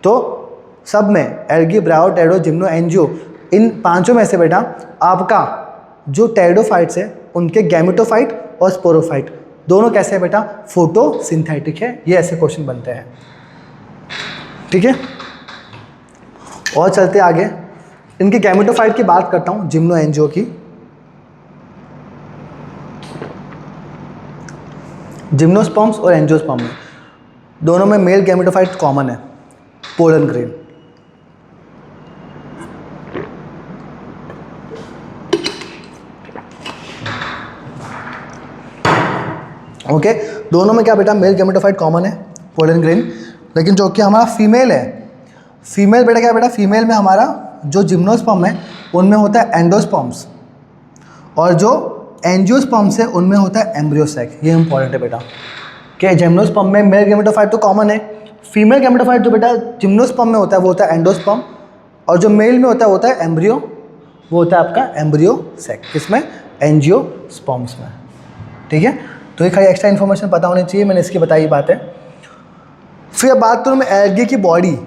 तो सब में algae, bryo, pterido, gymno, angio, इन पांचों में से बेटा आपका जो टेरिडोफाइट्स है उनके गैमेटोफाइट और स्पोरोफाइट दोनों कैसे है बेटा, फोटोसिंथेटिक है। ये ऐसे क्वेश्चन बनते हैं, ठीक है। और चलते आगे, इनके गैमेटोफाइट की बात करता हूँ, जिम्नो, एंजियो की। जिम्नोस्पर्म्स और एंजियोस्पर्म में दोनों में मेल गैमेटोफाइट कॉमन है, पोलन ग्रेन, ओके। दोनों में क्या बेटा, मेल गैमेटोफाइट कॉमन है, पोलन ग्रेन। लेकिन जो कि हमारा फीमेल है, फीमेल बेटा क्या बेटा, फीमेल में हमारा जो जिम्नोस्पर्म है उनमें होता है एंडोस्पर्म्स, और जो एंजियोस्पर्म्स है उनमें होता है एम्ब्रियोसैक। ये इंपॉर्टेंट है बेटा कि जिम्नोस्पर्म में मेल गैमेटोफाइट तो कॉमन है, फीमेल गैमेटोफाइट जो बेटा जिम्नोस्पर्म में होता है वो होता है एंडोस्पर्म, और जो मेल में होता है वो होता है एम्ब्रियो, वो होता है आपका एम्ब्रियोसैक, किसमें, एंजियोस्पर्म्स में, ठीक है। तो ये खाली एक्स्ट्रा इन्फॉर्मेशन पता होनी चाहिए, मैंने इसकी बताई बात है। फिर बात करूँ मैं एल्गी की बॉडी,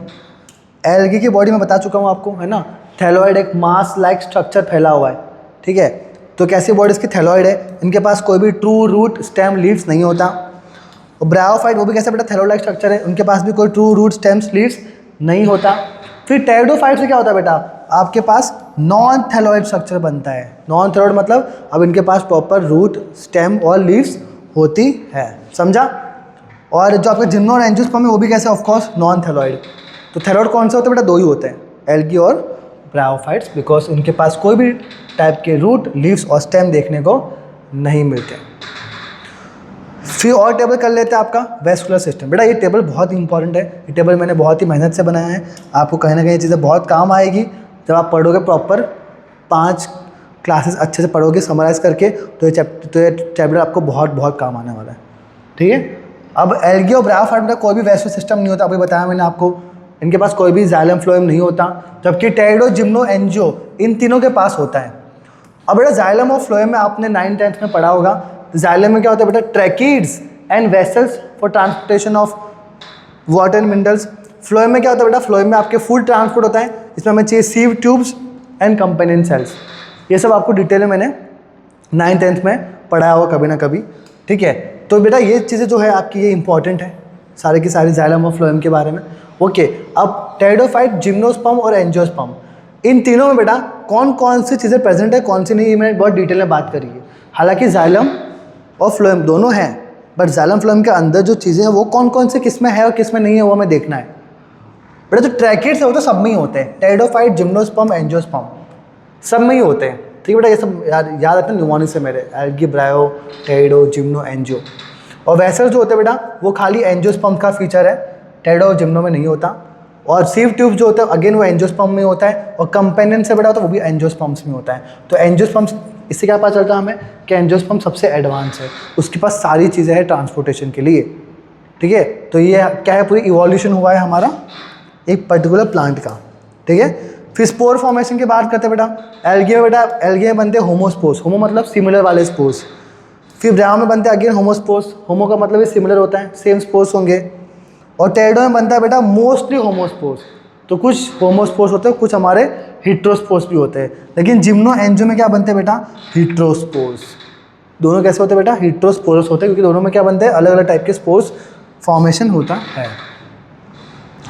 एल्गी की बॉडी में बता चुका हूँ आपको, है ना, थैलोइड, एक मास लाइक स्ट्रक्चर फैला हुआ है, ठीक है। तो कैसी बॉडी इसकी, थैलोइड है, इनके पास कोई भी ट्रू रूट, स्टेम, लीव्स नहीं होता। और ब्रायोफाइट वो भी कैसे बेटा, थैलोइड लाइक स्ट्रक्चर है, उनके पास भी कोई ट्रू रूट, स्टेम्स, लीव्स नहीं होता। फिर टेरिडोफाइट से क्या होता है बेटा, आपके पास नॉन थैलोइड स्ट्रक्चर बनता है। नॉन थैलोइड मतलब अब इनके पास प्रॉपर रूट, स्टेम और लीव्स होती है, समझा। और जो आपका जिम्नो और एंजियोस्पर्म है वो भी कैसे, ऑफकोर्स नॉन थैलोइड। तो थैलोइड कौन से होते हैं बेटा, दो ही होते हैं, एल्गी और ब्रायोफाइट्स, बिकॉज उनके पास कोई भी टाइप के रूट, लीव्स और स्टेम देखने को नहीं मिलते। फिर और टेबल कर लेते हैं आपका वेस्कुलर सिस्टम। बेटा ये टेबल बहुत इंपॉर्टेंट है, ये टेबल मैंने बहुत ही मेहनत से बनाया है, आपको कहीं ना कहीं चीज़ें बहुत काम आएगी जब आप पढ़ोगे प्रॉपर 5 क्लासेस अच्छे से पढ़ोगे समराइज करके, तो ये चैप्टर आपको बहुत बहुत काम आने वाला है, ठीक है। अब एल्गी और ब्रायोफाइट में कोई भी वेस्कुलर सिस्टम नहीं होता, अभी बताया मैंने आपको, इनके पास कोई भी जाइलम फ्लोएम नहीं होता, जबकि टेरिडो, जिम्नो, एंजियो इन तीनों के पास होता है। अब बेटा जाइलम और फ्लोएम में आपने 9th-10th में पढ़ा होगा, जाइलम में क्या होता है बेटा, tracheids and vessels for transportation of water and minerals. Phloem में क्या होता है बेटा, फ्लोएम में आपके फूड ट्रांसपोर्ट होता है, इसमें हमें चाहिए sieve tubes and companion cells. ये सब आपको डिटेल में मैंने 9th-10th में पढ़ाया होगा कभी ना कभी, ठीक है। तो बेटा ये चीज़ें जो है आपकी ये इंपॉर्टेंट है सारी की सारी जाइलम और फ्लोएम के बारे में। ओके, अब टेरिडोफाइट, जिम्नोस्पर्म और एंजियोस्पर्म, इन तीनों में बेटा कौन कौन सी चीज़ें प्रेजेंट है, कौन सी नहीं, मैंने बहुत डिटेल में बात करी है। हालांकि जाइलम और फ्लोएम दोनों हैं, बट जाइलम फ्लोएम के अंदर जो चीज़ें हैं वो कौन कौन से किस में है और किस में नहीं है वो हमें देखना है। बेटा जो ट्रैकेट्स है वो तो सब में ही होते हैं, टेरिडोफाइट, जिम्नोस्पर्म, एंजियोस्पर्म सब में ही होते हैं, ठीक है बेटा। ये सब याद रखते हैं न्यूमोनिक्स से मेरे, algae, bryo, pterido, gymno, angio. और वैसल जो होते हैं बेटा वो खाली एंजियोस्पर्म का फीचर है, टेरिडो और जिम्नो में नहीं होता। और सीव ट्यूब जो होता है अगेन वो एंजियोस्पर्म में होता है, और कंपेनियन से बेटा होता है वो भी एंजियोस्पर्म्स में होता है। तो एंजियोस्पर्म्स, इससे क्या पता चलता है हमें कि एंजियोस्पर्म सबसे एडवांस है, उसके पास सारी चीज़ें हैं ट्रांसपोर्टेशन के लिए, ठीक है। तो ये क्या है, पूरी इवोल्यूशन हुआ है हमारा एक पर्टिकुलर प्लांट का, ठीक है। फिर स्पोर फॉर्मेशन की बात करते हैं बेटा। एल्गी में बेटा, एल्गी में बनते हैं होमोस्पोर्स, होमो मतलब सिमिलर वाले स्पोर्स। फिर ब्रायो में बनते हैं अगेन होमोस्पोर्स, होमो का मतलब सिमिलर होता है, सेम स्पोर्स होंगे। और टेरिडो में बनता है बेटा मोस्टली होमोस्पोर्स, तो कुछ होमोस्पोर्स होते हैं, कुछ हमारे हिट्रोस्पोर्स भी होते हैं। लेकिन जिम्नो एंजियो में क्या बनते हैं बेटा, हिट्रोस्पोर्स। दोनों कैसे होते हैं बेटा, हिट्रोस्पोर्स होते हैं, क्योंकि दोनों में क्या बनते हैं, अलग अलग टाइप के स्पोर्स फॉर्मेशन होता है।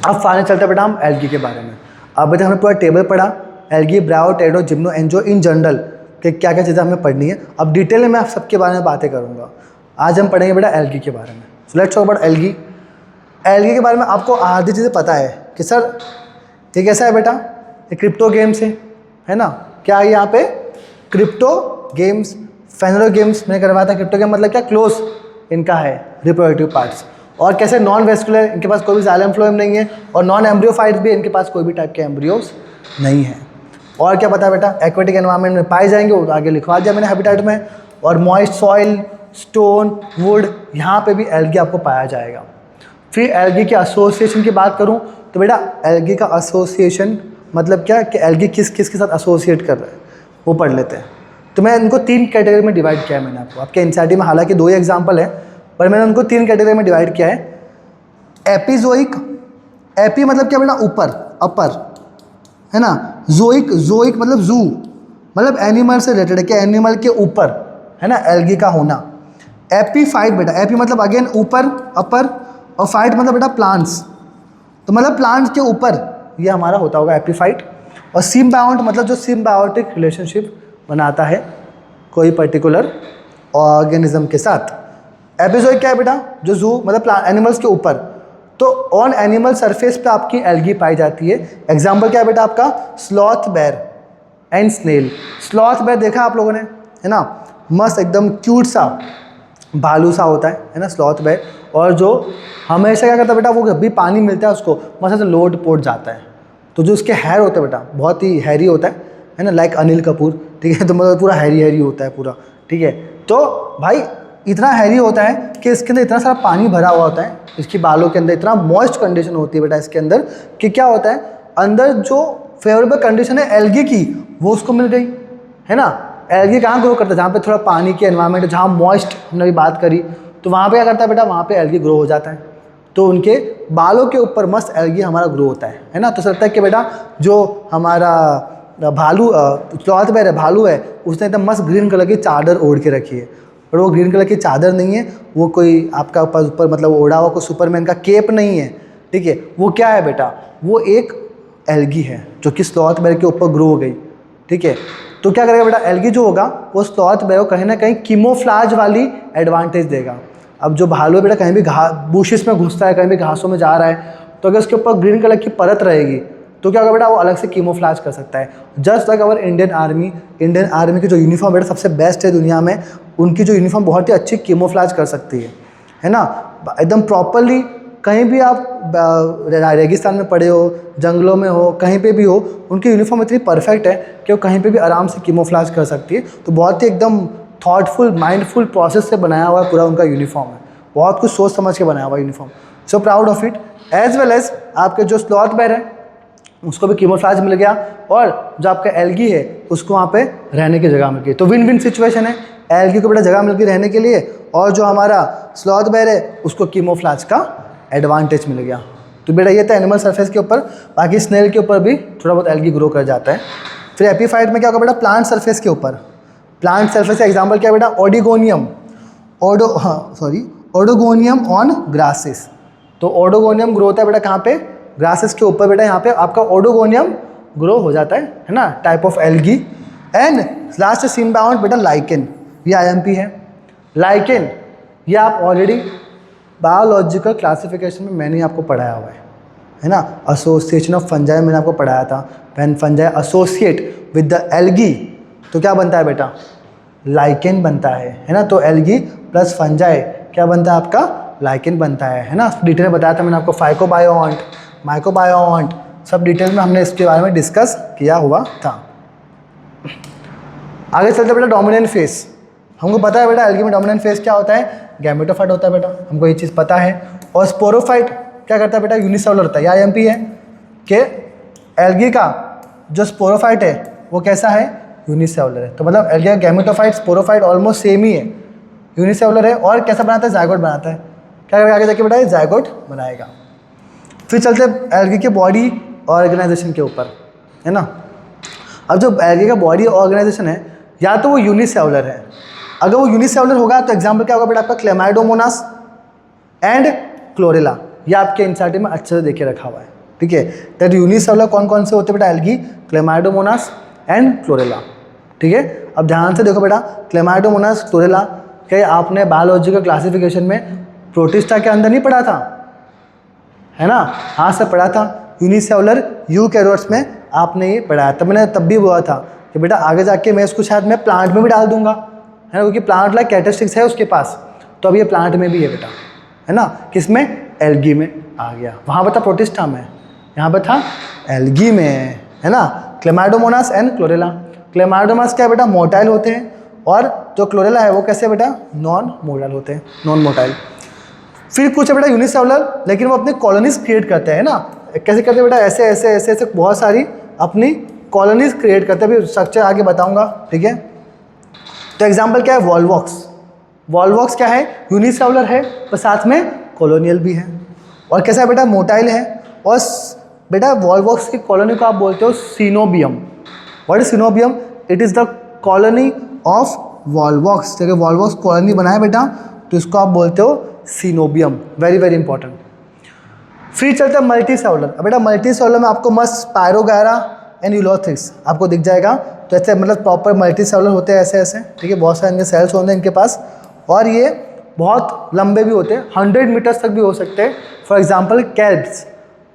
अब फाइनल चलते हैं बेटा हम एल्गी के बारे में। अब बेटा हमने पूरा टेबल पढ़ा, algae, bryo, pterido, gymno, angio in general कि क्या क्या चीज़ें हमें पढ़नी है। अब डिटेल में मैं आप सबके बारे में बातें करूँगा। आज हम पढ़ेंगे बेटा एल्गी के बारे में। So let's talk about algae. Algae के बारे में आपको आधी चीज़ें पता है कि सर ये कैसा है बेटा, ये क्रिप्टो गेम्स है ना। क्या है यहाँ पे, क्रिप्टो गेम्स, फेनरो गेम्स मैंने करवाया था। क्रिप्टो गेम मतलब क्या, क्लोज इनका है रिप्रोडक्टिव पार्ट्स। और कैसे नॉन वेस्कुलर, इनके पास कोई भी जाइलम फ्लोएम नहीं है, और नॉन एम्ब्रियोफाइट्स भी, इनके पास कोई भी टाइप के एम्ब्रियोज नहीं है। और क्या पता है बेटा, एक्वेटिक एनवायरनमेंट में पाए जाएंगे, वो आगे लिखवा दिया मैंने हैबिटेट में। और मॉइस्ट सॉइल, स्टोन, वुड, यहाँ पे भी एल्गी आपको पाया जाएगा। फिर एल्गी के एसोसिएशन की बात करूँ तो बेटा एल्गी का एसोसिएशन मतलब क्या कि एल्गी किस किस के साथ एसोसिएट कर रहा है वो पढ़ लेते हैं। तो मैं इनको 3 कैटेगरी में डिवाइड किया है मैंने आपको। आपके एनसीईआरटी में हालांकि 2 ही एग्जाम्पल है, पर मैंने उनको 3 कैटेगरी में डिवाइड किया है। एपिजोइक, एपी मतलब क्या बेटा, ऊपर, अपर, है ना। जोइक, जोइक मतलब जू, मतलब एनिमल से रिलेटेड है कि एनिमल के ऊपर, है ना, एल्गी का होना। एपीफाइट बेटा, एपी मतलब अगेन ऊपर, अपर, और फाइट मतलब बेटा प्लांट्स, तो मतलब प्लांट्स के ऊपर ये हमारा होता होगा एपीफाइट। और सिम्बायोट मतलब जो सिम्बायोटिक रिलेशनशिप बनाता है कोई पर्टिकुलर ऑर्गेनिज्म के साथ। एपिजोइक क्या है बेटा, जो जू मतलब प्लांट एनिमल्स के ऊपर। तो ऑन एनिमल सरफेस पे आपकी एल्गी पाई जाती है। एग्जाम्पल क्या है बेटा आपका, sloth bear and snail. Sloth बेर देखा आप लोगों ने, है ना, मस्त एकदम क्यूट सा भालू सा होता है ना स्लॉथ बेर। और जो हमेशा क्या करता है बेटा, वो जब भी पानी मिलता है उसको मस्त से लोट पोट जाता है। तो जो उसके हेयर होता है बेटा बहुत ही हैरी होता है ना, लाइक अनिल कपूर, ठीक है। तो मतलब पूरा हैरी हैरी होता है पूरा, ठीक है। तो भाई इतना हैवी होता है कि इसके अंदर इतना सारा पानी भरा हुआ होता है, इसकी बालों के अंदर इतना मॉइस्ट कंडीशन होती है बेटा इसके अंदर कि क्या होता है, अंदर जो फेवरेबल कंडीशन है एल्गी की वो उसको मिल गई, है ना। एल्गी कहाँ ग्रो करता है, जहाँ पे थोड़ा पानी की एनवायरनमेंट, जहाँ मॉइस्ट हमने अभी बात करी, तो वहाँ पे क्या करता है बेटा, वहाँ पे एल्गी ग्रो हो जाता है। तो उनके बालों के ऊपर मस्त एल्गी हमारा ग्रो होता है ना। तो लगता है कि बेटा जो हमारा भालू स्लॉथ बेर है, भालू है, उसने एकदम मस्त ग्रीन कलर की चादर ओढ़ के रखी है। और वो ग्रीन कलर की चादर नहीं है, वो कोई आपका ऊपर मतलब ओढ़ा हुआ कोई सुपरमैन का केप नहीं है, ठीक है। वो क्या है बेटा, वो एक एल्गी है जो कि स्लॉथ बेर के ऊपर ग्रो हो गई, ठीक है। तो क्या करेगा बेटा, एल्गी जो होगा वो स्लॉथ बेर को कहीं ना कहीं कीमोफ्लाज वाली एडवांटेज देगा। अब जो भालू है बेटा कहीं भी बुशिस में घुसता है, कहीं भी घासों में जा रहा है, तो अगर उसके ऊपर ग्रीन कलर की परत रहेगी तो क्या होगा बेटा, वो अलग से कीमोफ्लाज कर सकता है। Just like our Indian army की जो यूनिफॉर्म बेटा सबसे बेस्ट है दुनिया में, उनकी जो यूनिफॉर्म बहुत ही अच्छी कीमोफ्लाज कर सकती है ना, एकदम प्रॉपरली। कहीं भी आप रेगिस्तान में पड़े हो, जंगलों में हो, कहीं पे भी हो, उनकी यूनिफॉर्म इतनी परफेक्ट है कि वो कहीं पे भी आराम से कीमोफ्लाज कर सकती है। तो बहुत ही एकदम थॉटफुल माइंडफुल प्रोसेस से बनाया हुआ पूरा उनका यूनिफॉर्म है, बहुत कुछ सोच समझ के बनाया हुआ uniform. So proud of it. As well as आपके जो स्लॉथ बेर है उसको भी कीमोफ्लाज मिल गया, और जो आपका एल्गी है उसको वहाँ पे रहने की जगह मिल गई। तो विन विन सिचुएशन है, एल्गी को बेटा जगह मिल गई रहने के लिए, और जो हमारा स्लॉथ बेर है उसको कीमोफ्लाज का एडवांटेज मिल गया। तो बेटा ये था एनिमल सरफेस के ऊपर। बाकी स्नेल के ऊपर भी थोड़ा बहुत एल्गी ग्रो कर जाता है। फिर एपीफाइट में क्या होगा बेटा, प्लांट सरफेस के ऊपर। प्लांट सेल्फ से एग्जाम्पल क्या है बेटा, ओडिगोनियम, ओडोगोनियम ऑन ग्रासेस। तो ओडोगोनियम ग्रो होता है बेटा कहाँ पे, ग्रासेस के ऊपर बेटा, यहाँ पे आपका ओडोगोनियम ग्रो हो जाता है ना, type of algae. And last symbiont बेटा लाइकेन, ये IMP है। लाइकेन ये आप ऑलरेडी बायोलॉजिकल क्लासिफिकेशन में मैंने आपको पढ़ाया हुआ है ना, एसोसिएशन ऑफ फंजाई मैंने आपको पढ़ाया था। When fungi associate with the algae तो क्या बनता है बेटा, लाइकेन बनता है ना। तो एल्गी प्लस फंजाई क्या बनता है आपका, लाइकेन बनता है ना। डिटेल में बताया था मैंने आपको, फाइकोबायोन्ट, माइकोबायोन्ट, सब डिटेल में हमने इसके बारे में डिस्कस किया हुआ था। आगे चलते बेटा डोमिनेंट फेस। हमको पता है बेटा एल्गी में डोमिनेंट फेस क्या होता है, गैमेटोफाइट होता है बेटा, हमको ये चीज़ पता है। और स्पोरोफाइट क्या करता है बेटा, यूनिसेलुलर होता है। या IMP है कि एल्गी का जो स्पोरोफाइट है वो कैसा है, यूनिसेलुलर है। तो मतलब एल्गी का गैमेटोफाइट स्पोरोफाइट ऑलमोस्ट सेम ही है, यूनिसेलुलर है। और कैसा बनाता है, जायगोट बनाता है। क्या करेगा आगे जाके बेटा, ये जायगोट बनाएगा। फिर चलते एल्गी के बॉडी ऑर्गेनाइजेशन के ऊपर, है ना। अब जो एल्गी का बॉडी ऑर्गेनाइजेशन है, या तो वो यूनिसेलुलर है। अगर वो यूनिसेलुलर होगा तो एग्जाम्पल क्या होगा बेटा आपका, क्लेमाइडोमोनास एंड क्लोरेला। ये आपके एनसीईआरटी में अच्छे से देखे रखा हुआ है, ठीक है। दैट यूनिसेलुलर कौन कौन से होते हैं बेटा, एल्गी, क्लेमाइडोमोनास एंड क्लोरेला, ठीक है। अब ध्यान से देखो बेटा, क्लेमाइडोमोनास, क्लोरेला, क्या आपने बायोलॉजिकल क्लासिफिकेशन में प्रोटिस्टा के अंदर नहीं पढ़ा था, है ना। हाँ से पढ़ा था। यूनिसेलुलर यूकैरियोट्स में आपने ये पढ़ाया, तब मैंने तब भी बोला था कि बेटा आगे जाके मैं इसको शायद मैं प्लांट में भी डाल दूंगा, है ना, क्योंकि प्लांट लाइक कैरेक्टरिस्टिक्स है उसके पास। तो अब ये प्लांट में भी है बेटा, है ना। किसमें, एल्गी में आ गया। वहाँ पर था प्रोटिस्टा में, यहाँ पर था एल्गी में, है ना। Chlamydomonas and chlorella. क्लेमाइडोमोनास क्या है बेटा, मोटाइल होते हैं, और जो क्लोरेला है वो कैसे बेटा, नॉन मोटाइल होते हैं, नॉन मोटाइल। फिर कुछ है बेटा यूनिसेलुलर, लेकिन वो अपनी कॉलोनीज क्रिएट करते हैं ना। कैसे करते हैं बेटा, ऐसे ऐसे ऐसे ऐसे बहुत सारी अपनी कॉलोनीज क्रिएट करते हैं। अभी स्ट्रक्चर आगे बताऊंगा, ठीक है। तो एग्जांपल क्या है, वॉलवॉक्स। वॉलवॉक्स क्या है, यूनिसेलुलर है पर साथ में कॉलोनियल भी है। और कैसा है बेटा, मोटाइल है। और बेटा वॉलवॉक्स की कॉलोनी को आप बोलते हो coenobium. What is coenobium, it is the colony of Volvox. जैसे वॉलवॉक्स कॉलोनी बनाया बेटा तो इसको आप बोलते हो सीनोबियम। Very very important. फिर चलते हैं मल्टी सेलुलर। अब बेटा मल्टी सेलुलर में आपको मस्त स्पायरोगायरा एंड यूलोथ्रिक्स आपको दिख जाएगा। तो ऐसे मतलब प्रॉपर मल्टी सेलुलर होते हैं, ऐसे ऐसे, ठीक है। बहुत सारे इनके सेल्स होते हैं इनके पास, और ये बहुत लंबे भी होते हैं, 100 मीटर्स तक भी हो सकते हैं। For example kelps.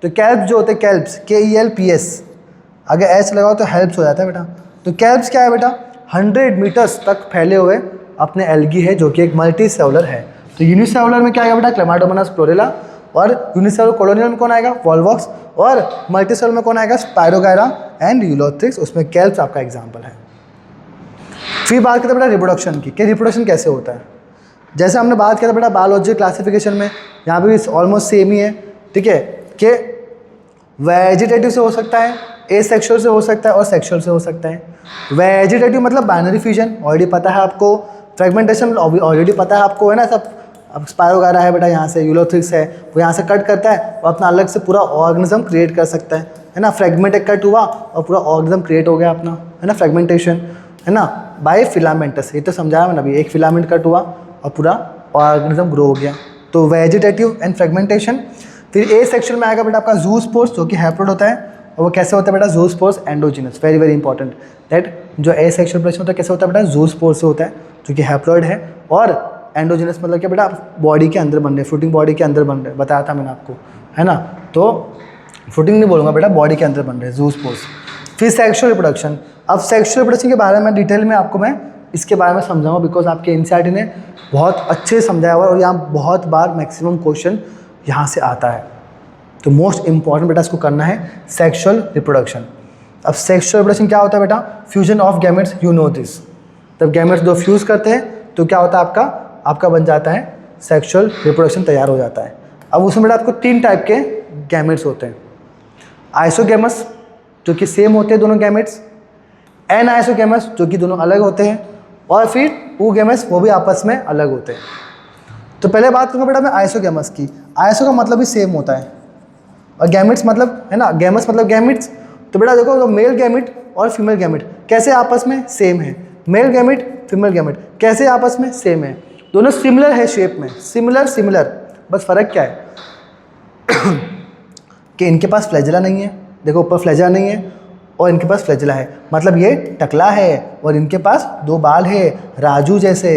तो कैल्प्स जो होते हैं, कैल्प्स KELPS, अगर एच लगाओ तो हेल्प्स हो जाता है बेटा। तो कैल्प्स क्या है बेटा, 100 मीटर्स तक फैले हुए अपने एल्गी है, जो कि एक मल्टी सेलुलर है। तो यूनिसेलुलर में क्या आएगा बेटा, क्लेमाइडोमोनास, क्लोरेला। और यूनिसेलुलर कॉलोनियल में कौन आएगा, वॉलवॉक्स। और मल्टी सेलुलर में कौन आएगा, स्पायरोगायरा एंड यूलोथ्रिक्स। उसमें कैल्प्स आपका एग्जाम्पल है। फिर बात करते हैं बेटा रिप्रोडक्शन की, कि रिप्रोडक्शन कैसे होता है। जैसे हमने बात किया था बेटा बायोलॉजी क्लासिफिकेशन में, यहाँ पे भी ऑलमोस्ट सेम ही है, ठीक है। कि वेजिटेटिव से हो सकता है, एसेक्सुअल से हो सकता है, और सेक्सुअल से हो सकता है। वेजिटेटिव मतलब बाइनरी फ्यूजन, ऑलरेडी पता है आपको। फ्रेगमेंटेशन ऑलरेडी पता है आपको, है ना सब। अब स्पायरोगायरा है बेटा, यहाँ से यूलोथ्रिक्स है, वो यहाँ से कट करता है और अपना अलग से पूरा ऑर्गेनिज्म क्रिएट कर सकता है ना। फ्रेगमेंट एक कट हुआ और पूरा ऑर्गेनिज्म क्रिएट हो गया अपना, है ना, फ्रेगमेंटेशन, है ना, बाय फिलामेंटस। ये तो समझाया मैंने अभी, एक फिलामेंट कट हुआ और पूरा ऑर्गेनिज्म ग्रो हो गया। तो वेजिटेटिव एंड फ्रेगमेंटेशन। फिर ए सेक्शन में आएगा बेटा आपका ज़ूस्पोर्स, जो कि हैप्लोइड होता है। और वो कैसे होता है बेटा, zoospores endogenous. Very very important that जो ए सेक्शुअल प्रोडक्शन होता है कैसे होता है बेटा, ज़ूस्पोर्स से होता है, जो कि हैप्लोइड है। और एंडोजिनस मतलब क्या बेटा, बॉडी के अंदर बन रहे, फ्रूटिंग बॉडी के अंदर बन रहे, बताया था मैंने आपको, है ना। तो फ्रूटिंग नहीं बोलूँगा बेटा, बॉडी के अंदर बन रहे, ज़ूस्पोर्स। फिर सेक्शुअल रिप्रोडक्शन। अब सेक्शुअल रिप्रोडक्शन के बारे में डिटेल में आपको मैं इसके बारे में समझाऊंगा, बिकॉज आपके एनसीईआरटी ने बहुत अच्छे से समझाया हुआ है और यहाँ बहुत बार मैक्सिमम क्वेश्चन यहाँ से आता है। तो मोस्ट इंपॉर्टेंट बेटा इसको करना है, सेक्शुअल रिप्रोडक्शन। अब सेक्शुअल रिप्रोडक्शन क्या होता है बेटा, fusion of gametes, you know this. तब गैमेट्स दो फ्यूज़ करते हैं तो क्या होता है आपका बन जाता है सेक्शुअल रिप्रोडक्शन, तैयार हो जाता है। अब उसमें बेटा आपको 3 टाइप के गैमेट्स होते हैं। आइसोगैमस, जो कि सेम होते हैं दोनों गैमेट्स। एन आइसोगैमस, जो कि दोनों अलग होते हैं। और फिर ऊगैमस, वो भी आपस में अलग होते हैं। तो पहले बात करूँगा बेटा मैं आइसोगैमस की। आइसो का मतलब भी सेम होता है, और गैमेट्स मतलब, है ना, गैमस मतलब गैमेट्स। तो बेटा देखो, तो मेल गैमेट और फीमेल गैमेट कैसे आपस में सेम है। मेल गैमेट फीमेल गैमेट कैसे आपस में सेम है, दोनों सिमिलर है शेप में, सिमिलर, बस फ़र्क क्या है कि इनके पास फ्लैजिला नहीं है, देखो ऊपर फ्लैजिला नहीं है और इनके पास फ्लैजिला है, मतलब ये टकला है और इनके पास 2 बाल है, राजू जैसे,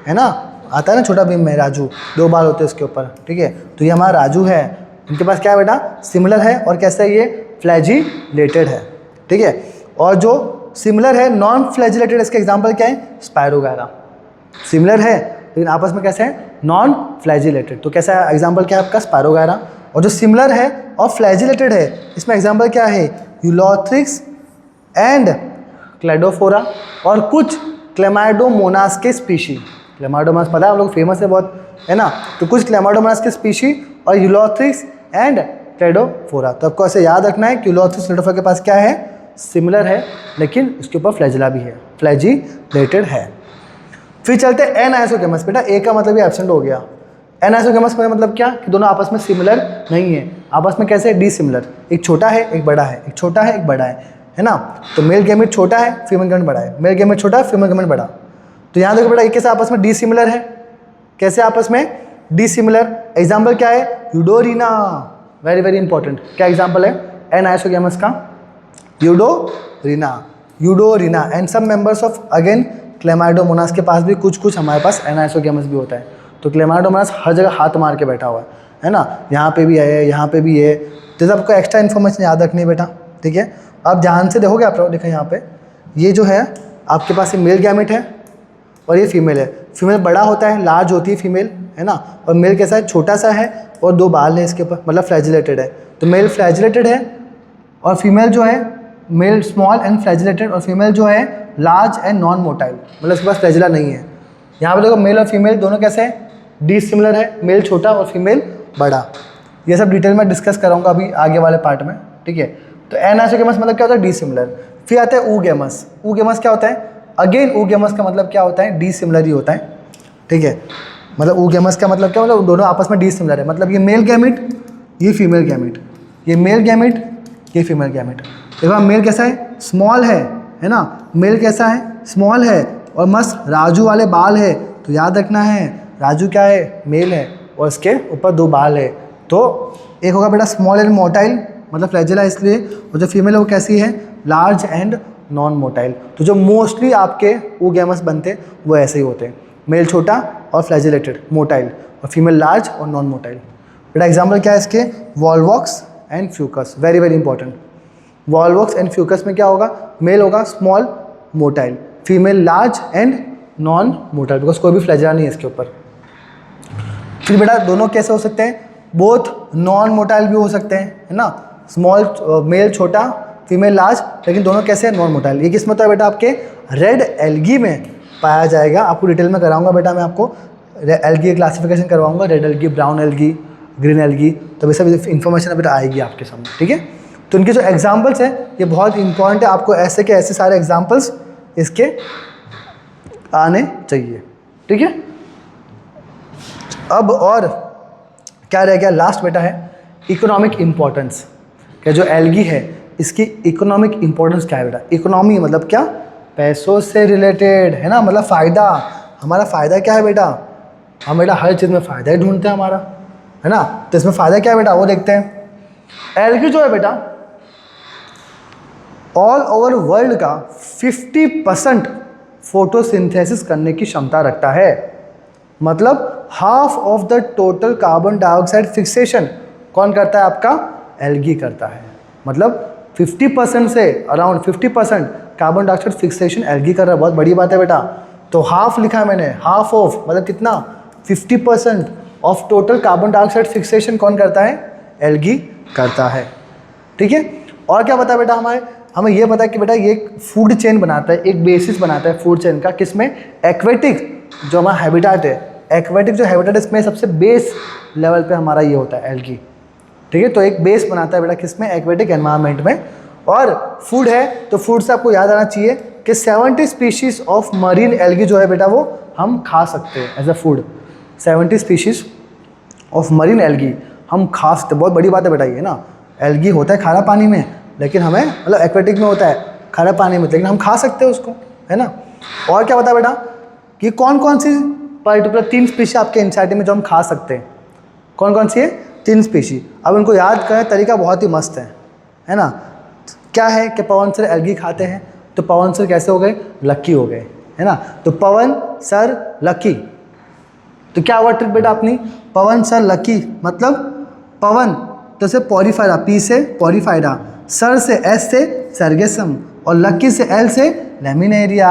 है ना, आता है ना छोटा भीम में राजू, 2 बाल होते हैं उसके ऊपर, ठीक है। तो ये हमारा राजू है, इनके पास क्या है बेटा, सिमिलर है और कैसा है ये, फ्लैजिलेटेड है, ठीक है। और जो सिमिलर है नॉन फ्लैजिलेटेड, इसके एग्जाम्पल क्या है, स्पायरोगायरा। सिमिलर है लेकिन आपस में कैसे है, नॉन फ्लैजिलेटेड, तो कैसा है एग्जाम्पल क्या है आपका, स्पायरोगायरा। और जो सिमिलर है और फ्लैजिलेटेड है, इसमें एग्जाम्पल क्या है, यूलोथ्रिक्स एंड क्लेडोफोरा और कुछ क्लेमाइडोमोनास के स्पीशी। क्लेमाइडोमोनास पता है आप लोग, फेमस है बहुत, है ना, तो कुछ क्लेमाइडोमोनास के स्पीशी और यूलोथ्रिक्स एंड क्लेडोफोरा। तो आपको ऐसे याद रखना है कि यूलोथ्रिक्स क्लेडोफोरा के पास क्या है, सिमिलर है लेकिन उसके ऊपर फ्लैजिला भी है, फ्लैजिलेटेड है। फिर चलते हैं एनाइसोगेमस, बेटा ए का मतलब ये एब्सेंट हो गया। एनाइसोगेमस का मतलब क्या, कि दोनों आपस में सिमिलर नहीं है, आपस में कैसे डिसिमिलर, एक छोटा है एक बड़ा है, एक छोटा है एक बड़ा है ना। तो मेल गैमेट छोटा है, फीमेल गैमेट बड़ा है, मेल गैमेट छोटा है, फीमेल गैमेट बड़ा। तो यहाँ देखो बेटा एक कैसे आपस में डिसिमिलर है, कैसे आपस में डिसिमिलर, एग्जाम्पल क्या है, यूडोरिना, वेरी वेरी इंपॉर्टेंट, क्या एग्जाम्पल है एनाइसोगेमस का, यूडोरिना एंड सब मेंबर्स ऑफ अगेन क्लेमाइडोमोनास के पास भी कुछ हमारे पास एनाइसोगेमस भी होता है। तो क्लेमाइडोमोनास हर जगह हाथ मार के बैठा हुआ है ना, यहाँ पे भी है, यहाँ पे भी है, तो सबको एक्स्ट्रा इन्फॉर्मेशन याद रखनी है बेटा, ठीक है। अब ध्यान से देखोगे आप लोग, देखो यहाँ पे ये जो है आपके पास ये मेल गैमेट है और ये फीमेल है। फीमेल बड़ा होता है, लार्ज होती है फीमेल, है ना, और मेल कैसा है, छोटा सा है और 2 बाल है इसके ऊपर, मतलब फ्लैजिलेटेड है। तो मेल फ्लैजिलेटेड है और फीमेल जो है, मेल स्मॉल एंड फ्लैजिलेटेड और फीमेल जो है लार्ज एंड नॉन मोटाइल, मतलब इसके पास फ्लैजिला नहीं है। यहाँ पे देखो मेल और फीमेल दोनों कैसे हैं, डिसिमिलर है, मेल छोटा और फीमेल बड़ा। ये सब डिटेल में डिस्कस कराऊंगा अभी आगे वाले पार्ट में, ठीक है। तो एनाइसोगेमस मतलब क्या होता है, डिसिमिलर। फिर आता है ऊगेमस। ऊगेमस क्या होता है, अगेन ऊगेमस का मतलब क्या होता है, डिसिमिलर ही होता है, ठीक है। मतलब ऊगेमस का मतलब क्या, मतलब दोनों आपस में डिसिमिलर है, मतलब ये मेल गैमेट, ये फीमेल गैमेट, ये मेल गैमेट, ये फीमेल गैमेट। देखो मेल कैसा है, स्मॉल है ना, मेल कैसा है, स्मॉल है और मस्त राजू वाले बाल है। तो याद रखना है राजू क्या है, मेल है और इसके ऊपर 2 बाल है। तो एक होगा बेटा स्मॉल एंड मोटाइल, मतलब फ्लैजिला इसलिए, और जो फीमेल है वो कैसी है, लार्ज एंड नॉन मोटाइल। तो जो मोस्टली आपके ऊगेमस बनते वो ऐसे ही होते हैं, मेल छोटा और फ्लैजिलेटेड मोटाइल और फीमेल लार्ज और नॉन मोटाइल। बेटा एग्जाम्पल क्या है इसके, Volvox and Fucus, very very important. Volvox and Fucus में क्या होगा, मेल होगा small motile, female large and non motile, because कोई भी फ्लैजिला नहीं है इसके ऊपर। फिर बेटा दोनों कैसे हो सकते हैं, बोथ नॉन मोटाइल भी हो सकते हैं, है ना, स्मॉल मेल छोटा फीमेल लार्ज, लेकिन दोनों कैसे नॉन मोटाइल। ये किस में होता है बेटा, आपके रेड एल्गी में पाया जाएगा। आपको डिटेल में कराऊंगा बेटा, मैं आपको एल्गी क्लासिफिकेशन करवाऊंगा, red algae, brown algae, green algae, तो ये सब इन्फॉर्मेशन बेटा आएगी आपके सामने, ठीक है। तो इनके जो एग्जाम्पल्स हैं ये बहुत इंपॉर्टेंट है, आपको ऐसे के ऐसे सारे एग्जाम्पल्स इसके आने चाहिए, ठीक है। अब और क्या रह गया, लास्ट बेटा है इकोनॉमिक इम्पोर्टेंस। क्या जो एल्गी है इसकी इकोनॉमिक इम्पोर्टेंस क्या है बेटा, इकोनॉमी मतलब क्या, पैसों से रिलेटेड, है ना, मतलब फ़ायदा, हमारा फ़ायदा क्या है बेटा, हम बेटा हर चीज़ में फ़ायदा ही ढूंढते हैं हमारा, है ना। तो इसमें फ़ायदा क्या है बेटा वो देखते हैं। एल्गी जो है बेटा ऑल ओवर वर्ल्ड का 50% फोटोसिंथेसिस करने की क्षमता रखता है, मतलब half of the total carbon dioxide fixation कौन करता है, आपका एल्गी करता है। मतलब 50% से around 50% carbon dioxide fixation algae कर रहा है, बहुत बड़ी बात है बेटा। तो हाफ लिखा है मैंने, हाफ ऑफ मतलब कितना, 50% of total carbon dioxide fixation कौन करता है, एल्गी करता है, ठीक है। और क्या पता है बेटा, हमें ये पता है कि बेटा ये एक फूड चेन बनाता है, एक बेसिस बनाता है फूड चेन का, किसमें, एक्वेटिक जो हमारा हैबिटाट है, एक्वेटिक जो हैबिटाट है इसमें सबसे बेस लेवल पे हमारा ये होता है एल्गी, ठीक है। तो एक बेस बनाता है बेटा किसमें, एक्वेटिक एनवायरनमेंट में। और फूड है तो फूड से आपको याद आना चाहिए कि 70 स्पीशीज़ ऑफ मरीन एल्गी जो है बेटा वो हम खा सकते हैं as a food. 70 species of marine algae हम खा सकते हैं, बहुत बड़ी बात है बेटा ये ना। एल्गी होता है खारा पानी में, लेकिन हमें मतलब एक्वेटिक में होता है खारा पानी में, लेकिन हम खा सकते हैं उसको, है ना। और क्या बता बेटा कि कौन कौन सी पर्टिकुलर 3 स्पीशी आपके एनसीईआरटी में जो हम खा सकते हैं, कौन कौन सी है 3 स्पीशी। अब इनको याद करें, तरीका बहुत ही मस्त है ना। क्या है कि पवन सर एल्गी खाते हैं, तो पवन सर कैसे हो गए, लक्की हो गए, है ना। तो पवन सर लक्की, तो क्या हुआ ट्रिक बेटा अपनी, पवन सर लक्की मतलब पवन तो से पॉरीफायरा, पी से पॉरीफायरा, सर से एस से सर्गेसम और लक्की से एल से लेमिनेरिया।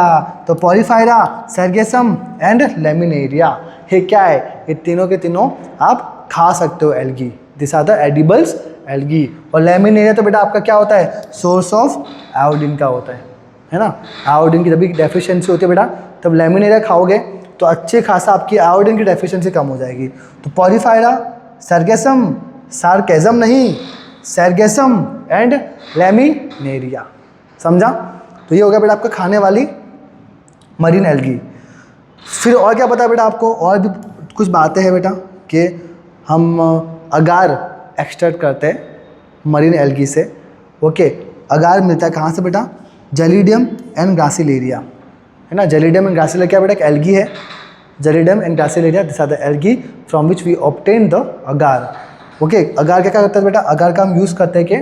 तो पॉरीफायरा, सर्गेसम एंड लेमिनेरिया, ये क्या है, ये तीनों के तीनों आप खा सकते हो algae, this are the edibles algae. और लेमिनेरिया तो बेटा आपका क्या होता है, सोर्स ऑफ आयोडीन का होता है ना। आयोडीन की जब भी डेफिशिएंसी होती है बेटा, तब लेमिनेरिया खाओगे तो अच्छे खासा आपकी आयोडीन की डेफिशिएंसी कम हो जाएगी। तो पॉरीफायरा, सर्गेसम, सार्केजम नहीं, सर्गेसम एंड लेमिनेरिया, समझा। तो ये हो गया बेटा आपका खाने वाली मरीन एल्गी। फिर और क्या पता है बेटा आपको, और भी कुछ बातें हैं बेटा कि हम अगार एक्सट्रैक्ट करते हैं मरीन एल्गी से। ओके, अगार मिलता है कहाँ से बेटा, जेलिडियम एंड ग्रासिलेरिया, है ना। जेलिडियम एंड ग्रासिलेरिया क्या बेटा, एक एल्गी है, Gelidium and Gracilaria, this are the algae from which we obtain the agar. Okay, agar क्या करता है बेटा, अगार का हम यूज़ करते हैं कि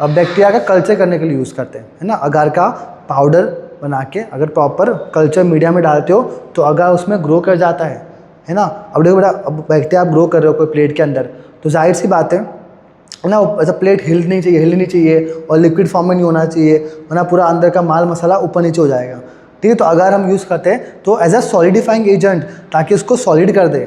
बैक्टीरिया का कल्चर करने के लिए यूज़ करते हैं, है ना। अगार का पाउडर बना के अगर प्रॉपर कल्चर मीडिया में डालते हो तो अगार उसमें ग्रो कर जाता है ना। अब देखो बेटा, अब बैक्टीरिया आप ग्रो कर रहे हो कोई प्लेट के अंदर, तो जाहिर सी बात है ना, ऐसा प्लेट हिलनी चाहिए और लिक्विड फॉर्म में नहीं होना चाहिए, वरना पूरा अंदर का माल मसाला ऊपर नीचे हो जाएगा, ठीक है। तो अगर हम यूज़ करते हैं तो एज अ सॉलिडिफाइंग एजेंट, ताकि उसको सॉलिड कर दे,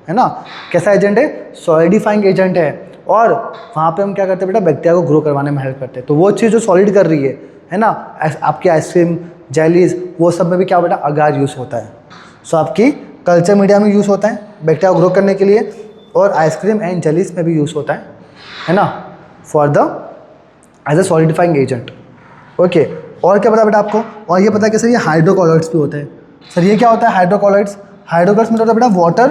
है ना। कैसा एजेंट है, सॉलिडिफाइंग एजेंट है। और वहाँ पे हम क्या करते हैं बेटा, बैक्टीरिया को ग्रो करवाने में हेल्प करते हैं। तो वो चीज़ जो सॉलिड कर रही है ना, आपकी आइसक्रीम, जेलीज, वो सब में भी क्या बेटा अगार यूज़ होता है। सो आपकी कल्चर मीडिया में यूज़ होता है बैक्टीरिया को ग्रो करने के लिए, और आइसक्रीम एंड जेलीज में भी यूज़ होता है ना, for the as a solidifying agent. Okay, और क्या पता बेटा आपको, और ये पता है कि सर ये हाइड्रोकॉलॉइड्स भी होते हैं। सर ये क्या होता है हाइड्रोकॉलॉइड्स, हाइड्रोकॉलॉइड्स में होता है बेटा वाटर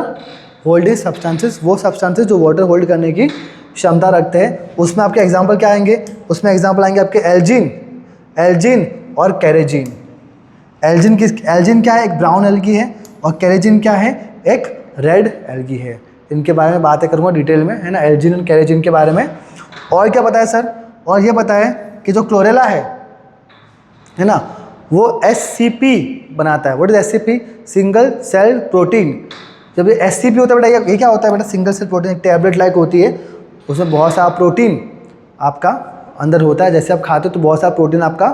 होल्डिंग सब्सटेंसेस, वो सब्सटेंसेस जो वाटर होल्ड करने की क्षमता रखते हैं। उसमें आपके एग्जाम्पल क्या आएंगे, उसमें एग्जाम्पल आएंगे आपके एल्जीन और कैरेजीन। एल्जीन क्या है, एक ब्राउन एल्गी है, और कैरेजीन क्या है, एक रेड एल्गी है। इनके बारे में बातें करूँगा डिटेल में, है ना, एल्जीन और कैरेजीन के बारे में। और क्या पता है सर, और ये पता है कि जो क्लोरेला है ना, वो SCP बनाता है। What is SCP, single cell protein. जब ये SCP होता है बेटा, ये क्या होता है बेटा, सिंगल सेल प्रोटीन, एक टैबलेट लाइक होती है, उसमें बहुत सारा प्रोटीन आपका अंदर होता है। जैसे आप खाते हो तो बहुत सारा प्रोटीन आपका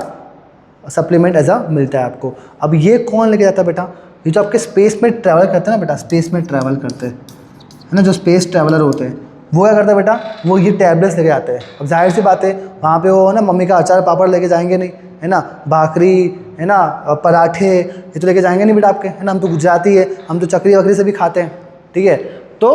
सप्लीमेंट एज मिलता है आपको। अब ये कौन लेके जाता है बेटा, ये जो आपके स्पेस में ट्रैवल करते हैं ना बेटा, स्पेस में ट्रैवल करते हैं, है ना, जो स्पेस ट्रैवलर होते हैं, वो क्या करता है बेटा, वो ये टैबलेट्स लेके आते हैं। अब जाहिर सी बात है, वहाँ पे वो ना मम्मी का अचार पापड़ लेके जाएंगे नहीं, है ना, भाकरी, है ना, पराठे, ये तो लेके जाएंगे नहीं बेटा आपके, है ना। हम तो गुजराती है, हम तो चकरी वकरी से भी खाते हैं, ठीक है। तो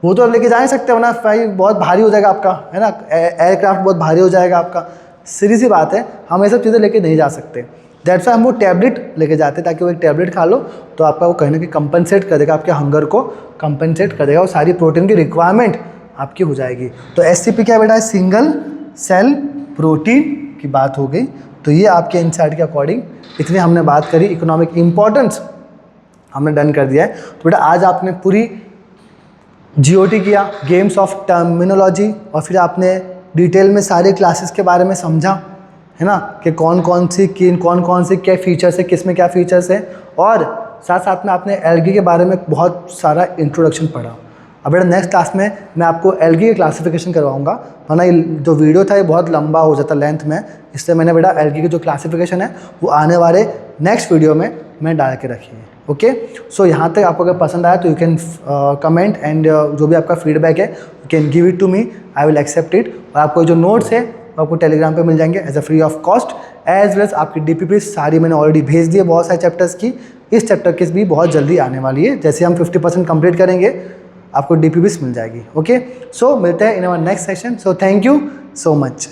वो तो लेके जा नहीं सकते, वरना भाई बहुत भारी हो जाएगा आपका, है ना, एयरक्राफ्ट बहुत भारी हो जाएगा आपका। सीधी सी बात है, हम ये सब चीज़ें लेके नहीं जा सकते। दैट्स वाई हम वो टैबलेट लेके जाते हैं, ताकि वो एक टैबलेट खा लो तो आपका वो कहीं ना कहीं कंपनसेट कर देगा, आपके हंगर को कंपनसेट कर देगा, और सारी प्रोटीन की रिक्वायरमेंट आपकी हो जाएगी। तो SCP क्या बेटा है, सिंगल सेल प्रोटीन की बात हो गई। तो ये आपके एनसीईआरटी के अकॉर्डिंग इतनी हमने बात करी, इकोनॉमिक इम्पोर्टेंस हमने डन कर दिया है। तो बेटा आज आपने पूरी GOT किया, गेम्स ऑफ टर्मिनोलॉजी, और फिर आपने डिटेल में सारे क्लासेस के बारे में समझा, है ना, कि कौन कौन से क्या फीचर्स है, किस में क्या फीचर्स है, और साथ साथ में आपने एल्गी के बारे में बहुत सारा इंट्रोडक्शन पढ़ा। अब बेटा नेक्स्ट क्लास में मैं आपको एल्गी की क्लासिफिकेशन करवाऊंगा, वरना ये जो वीडियो था ये बहुत लंबा हो जाता लेंथ में, इसलिए मैंने बेटा एल्गी की जो क्लासिफिकेशन है वो आने वाले नेक्स्ट वीडियो में मैं डाल के रखी है। ओके, सो यहाँ तक आपको अगर पसंद आया तो यू कैन कमेंट, एंड जो भी आपका फीडबैक है you can give it to me, I will accept it. और आपको जो नोट्स है वो आपको टेलीग्राम पे मिल जाएंगे as a free of cost, as well as आपकी DPP सारी मैंने ऑलरेडी भेज दी है, बहुत सारे चैप्टर्स की। इस चैप्टर की भी बहुत जल्दी आने वाली है, जैसे हम 50% कंप्लीट करेंगे आपको DPP मिल जाएगी। ओके, सो मिलते हैं in our next session. So thank you so much.